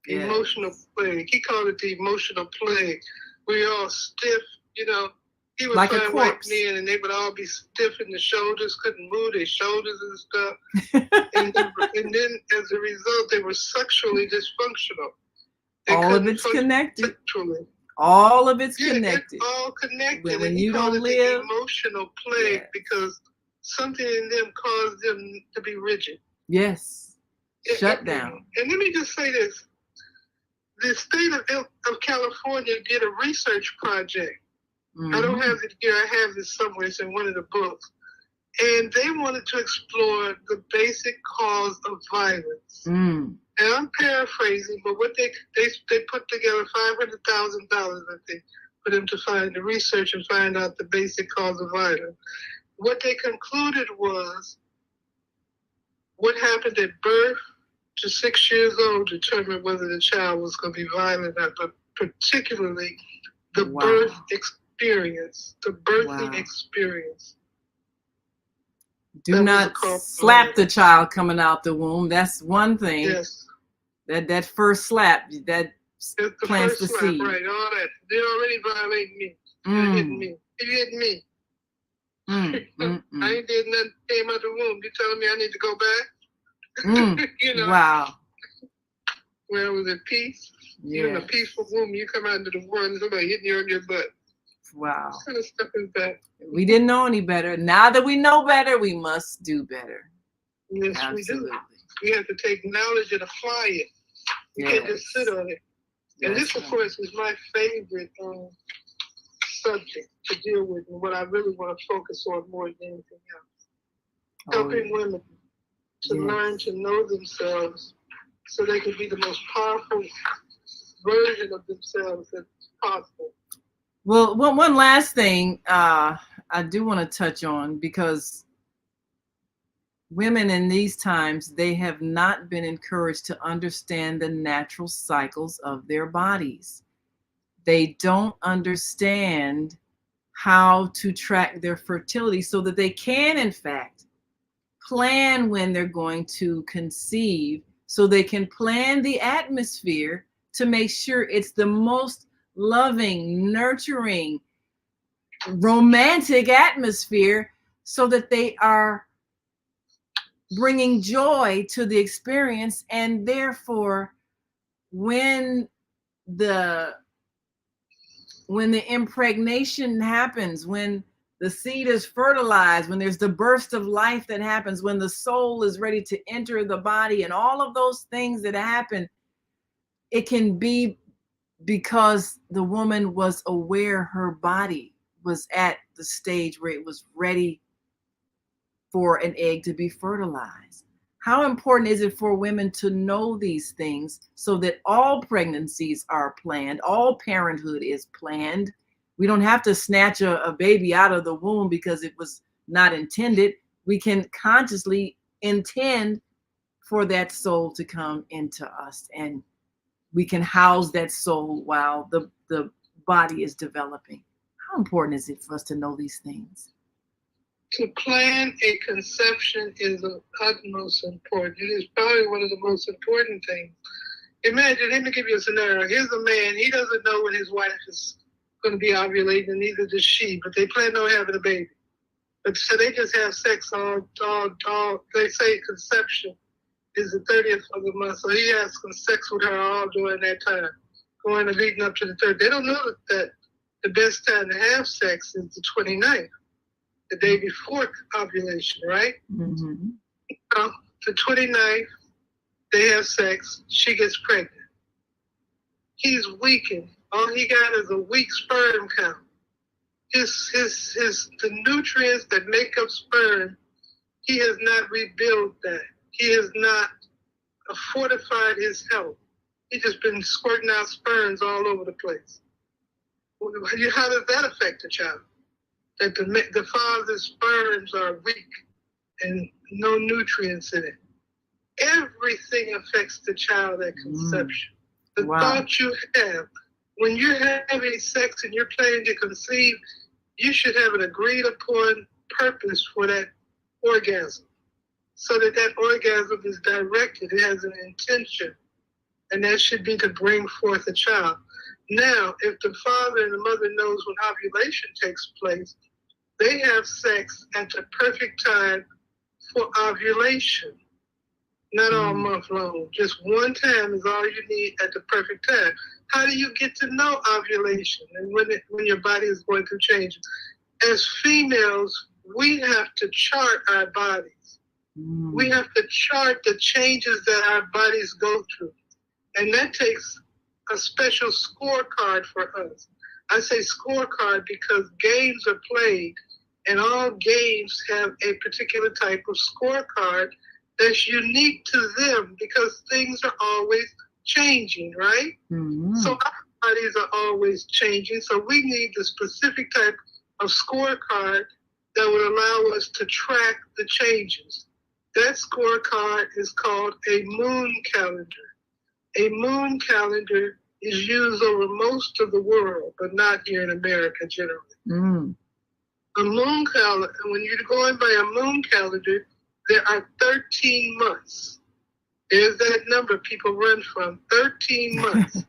Speaker 2: Yes. Emotional plague. He called it the emotional plague. We all stiff, you know. He would
Speaker 1: like
Speaker 2: find white men and they would all be stiff in the shoulders, couldn't move their shoulders and stuff. and then as a result, they were sexually dysfunctional.
Speaker 1: All of it's connected. Sexually. All of it's connected.
Speaker 2: It's all connected.
Speaker 1: When you don't live,
Speaker 2: emotional plague because something in them caused them to be rigid.
Speaker 1: Yes. Shut down.
Speaker 2: And let me just say this: the state of California did a research project. I don't have it here. I have this somewhere. It's in one of the books, and they wanted to explore the basic cause of violence. And I'm paraphrasing, but what they put together $500,000, I think, for them to find the research and find out the basic cause of violence. What they concluded was what happened at birth to 6 years old determined whether the child was going to be violent or not, but particularly the birth experience, the birthing experience.
Speaker 1: Do not slap the child coming out the womb. That's one thing.
Speaker 2: Yes.
Speaker 1: That first slap, that plants the seed.
Speaker 2: Right, all that. They're already violating me. You're hitting me. You're hitting me. I ain't did nothing, came out the womb. You telling me I need to go back? You know?
Speaker 1: Wow.
Speaker 2: Where was it peace? You're in a peaceful womb. You come out into the world and somebody hitting you on your butt.
Speaker 1: Wow.
Speaker 2: What kind of stuff is that?
Speaker 1: We didn't know any better. Now that we know better, we must do better.
Speaker 2: Yes, absolutely. We do. We have to take knowledge and apply it. You can't just sit on it. And this, of course, is my favorite subject to deal with and what I really want to focus on more than anything else. Helping women to learn to know themselves so they can be the most powerful version of themselves that's possible.
Speaker 1: Well, one last thing I do want to touch on, because women in these times, they have not been encouraged to understand the natural cycles of their bodies. They don't understand how to track their fertility so that they can, in fact, plan when they're going to conceive, so they can plan the atmosphere to make sure it's the most loving, nurturing, romantic atmosphere, so that they are bringing joy to the experience. And therefore, when the impregnation happens, when the seed is fertilized, when there's the burst of life that happens, when the soul is ready to enter the body, and all of those things that happen, it can be because the woman was aware her body was at the stage where it was ready for an egg to be fertilized. How important is it for women to know these things so that all pregnancies are planned, all parenthood is planned? We don't have to snatch a baby out of the womb because it was not intended. We can consciously intend for that soul to come into us, and we can house that soul while the body is developing. How important is it for us to know these things?
Speaker 2: To plan a conception is of utmost importance. It is probably one of the most important things. Imagine, let me give you a scenario. Here's a man, he doesn't know when his wife is going to be ovulating, and neither does she, but they plan on having a baby. But so they just have sex all, they say conception is the 30th of the month. So he has sex with her all during that time, going and leading up to the 30th. They don't know that the best time to have sex is the 29th, the day before ovulation, right?
Speaker 1: Mm-hmm.
Speaker 2: The 29th, they have sex, she gets pregnant. He's weakened. All he got is a weak sperm count. The nutrients that make up sperm, he has not rebuilt that. He has not fortified his health. He's just been squirting out sperms all over the place. How does that affect the child? That the father's sperms are weak and no nutrients in it. Everything affects the child at conception. The thought you have, when you're having sex and you're planning to conceive, you should have an agreed upon purpose for that orgasm, so that that orgasm is directed, it has an intention, and that should be to bring forth a child. Now, if the father and the mother knows when ovulation takes place, they have sex at the perfect time for ovulation. Not all month long. Just one time is all you need at the perfect time. How do you get to know ovulation and when your body is going through changes? As females, we have to chart our bodies. We have to chart the changes that our bodies go through. And that takes a special scorecard for us. I say scorecard because games are played, and all games have a particular type of scorecard that's unique to them because things are always changing, right? Mm-hmm. So our bodies are always changing. So we need the specific type of scorecard that would allow us to track the changes. That scorecard is called a moon calendar. A moon calendar is used over most of the world, but not here in America generally. Mm. A moon calendar, when you're going by a moon calendar, there are 13 months. There's that number people run from, 13 months.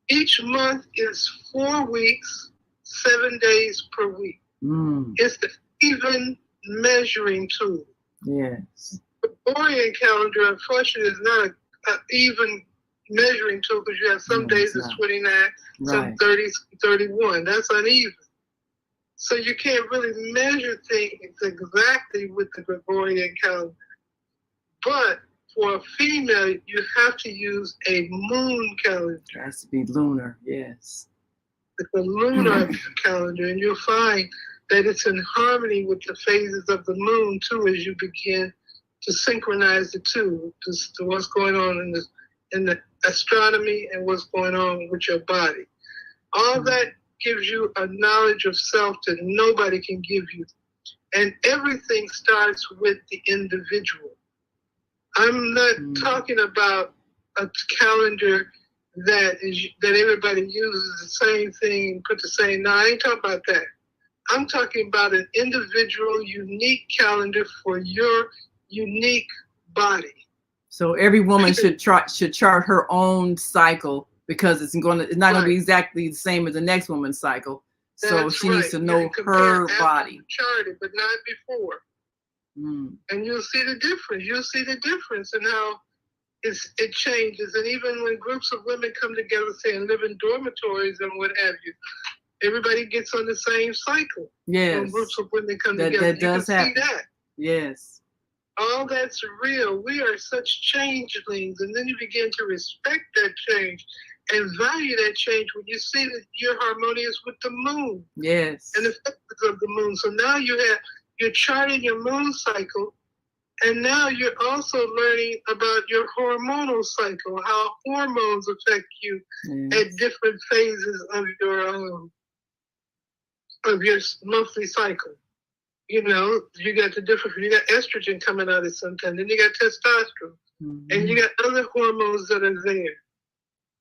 Speaker 2: Each month is 4 weeks, 7 days per week. Mm. It's the even measuring tool.
Speaker 1: Yes.
Speaker 2: The Gregorian calendar, unfortunately, is not an even measuring tool because you have some days it's 29, some 30, 31. That's uneven. So you can't really measure things exactly with the Gregorian calendar. But for a female, you have to use a moon calendar.
Speaker 1: It has to be lunar, yes.
Speaker 2: It's a lunar calendar, and you'll find that it's in harmony with the phases of the moon, too, as you begin to synchronize the two, to what's going on in the astronomy and what's going on with your body. All that gives you a knowledge of self that nobody can give you. And everything starts with the individual. I'm not talking about a calendar that everybody uses the same thing and put the same. No, I ain't talking about that. I'm talking about an individual, unique calendar for your unique body.
Speaker 1: So every woman should chart her own cycle because it's not going to be exactly the same as the next woman's cycle. So she needs to know her body.
Speaker 2: Chart it, but not before. Mm. And you'll see the difference. You'll see the difference in how it changes. And even when groups of women come together, say, and live in dormitories and what have you, everybody gets on the same cycle.
Speaker 1: Yes.
Speaker 2: When groups of women come together,
Speaker 1: that does happen.
Speaker 2: See that.
Speaker 1: Yes.
Speaker 2: All that's real. We are such changelings. And then you begin to respect that change and value that change when you see that you're harmonious with the moon.
Speaker 1: Yes.
Speaker 2: And the phases of the moon. So now you're charting your moon cycle, and now you're also learning about your hormonal cycle, how hormones affect you at different phases of your monthly cycle. You know, you got estrogen coming out at some time, then you got testosterone, and you got other hormones that are there.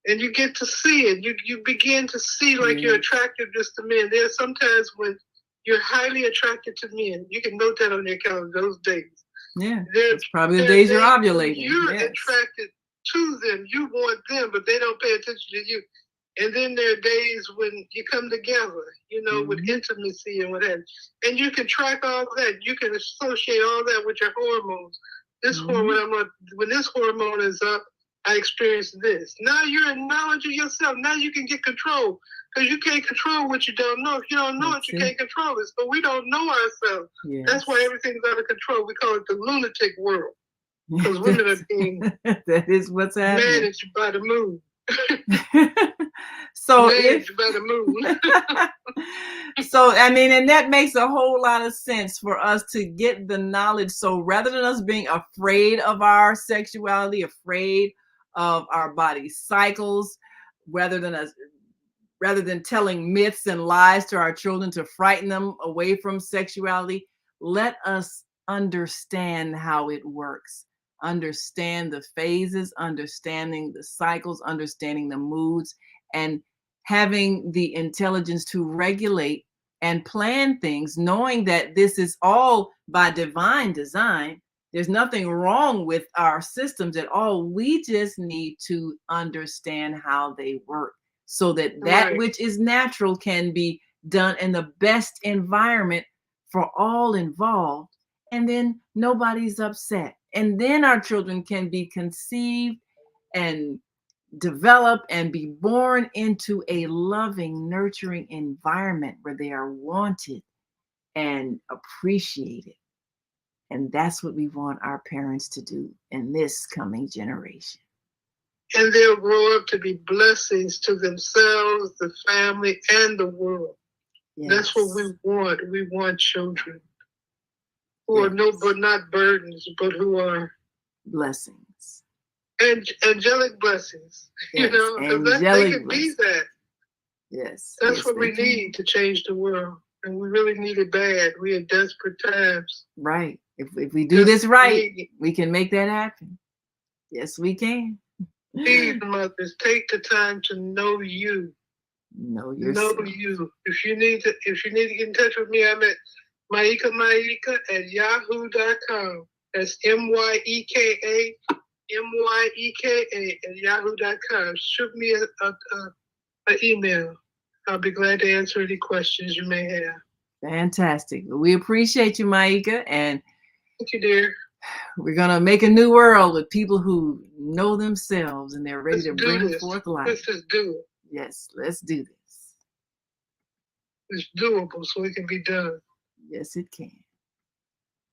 Speaker 2: And you get to see it. You begin to see like you're attracted just to men. There's sometimes when You're highly attracted to men. You can note that on your calendar, those days.
Speaker 1: Yeah,
Speaker 2: They're,
Speaker 1: it's probably the
Speaker 2: they're
Speaker 1: days you're
Speaker 2: days when
Speaker 1: ovulating.
Speaker 2: you're
Speaker 1: Yes.
Speaker 2: attracted to them. You want them, but they don't pay attention to you. And then there are days when you come together, you know, with intimacy and what have you. And you can track all that. You can associate all that with your hormones. This hormone, when this hormone is up, I experience this. Now you're in knowledge of yourself. Now you can get control. Because you can't control what you don't know. If you don't know it, you can't control it. So we don't know ourselves. Yes. That's why everything's out of control. We call it the lunatic world. Because women are being
Speaker 1: that is what's happening.
Speaker 2: Managed by the moon.
Speaker 1: So
Speaker 2: managed by the moon.
Speaker 1: So I mean, and that makes a whole lot of sense for us to get the knowledge. So rather than us being afraid of our sexuality, afraid of our body cycles, rather than telling myths and lies to our children to frighten them away from sexuality, let us understand how it works. Understand the phases, understanding the cycles, understanding the moods, and having the intelligence to regulate and plan things, knowing that this is all by divine design. There's nothing wrong with our systems at all. We just need to understand how they work, so that which is natural can be done in the best environment for all involved. And then nobody's upset. And then our children can be conceived and develop and be born into a loving, nurturing environment where they are wanted and appreciated. And that's what we want our parents to do in this coming generation.
Speaker 2: And they'll grow up to be blessings to themselves, the family, and the world. Yes. That's what we want. We want children who are but not burdens, but who are
Speaker 1: blessings.
Speaker 2: Angelic blessings.
Speaker 1: Yes,
Speaker 2: you know, they can be that.
Speaker 1: Yes.
Speaker 2: That's what we need to change the world. And we really need it bad. We are desperate times.
Speaker 1: Right. If we do this right, we can make that happen. Yes, we can.
Speaker 2: Please, mothers, take the time to know you.
Speaker 1: Know yourself.
Speaker 2: Know you. If you need to get in touch with me, I'm at Myeka at yahoo.com. That's MYEKA at yahoo.com. Shoot me an email. I'll be glad to answer any questions you may have.
Speaker 1: Fantastic. We appreciate you, Myeka, and
Speaker 2: thank you, dear.
Speaker 1: We're gonna make a new world with people who know themselves and they're ready to bring forth life.
Speaker 2: Let's just do it.
Speaker 1: Yes, let's do this.
Speaker 2: It's doable, so it can be done.
Speaker 1: Yes, it can.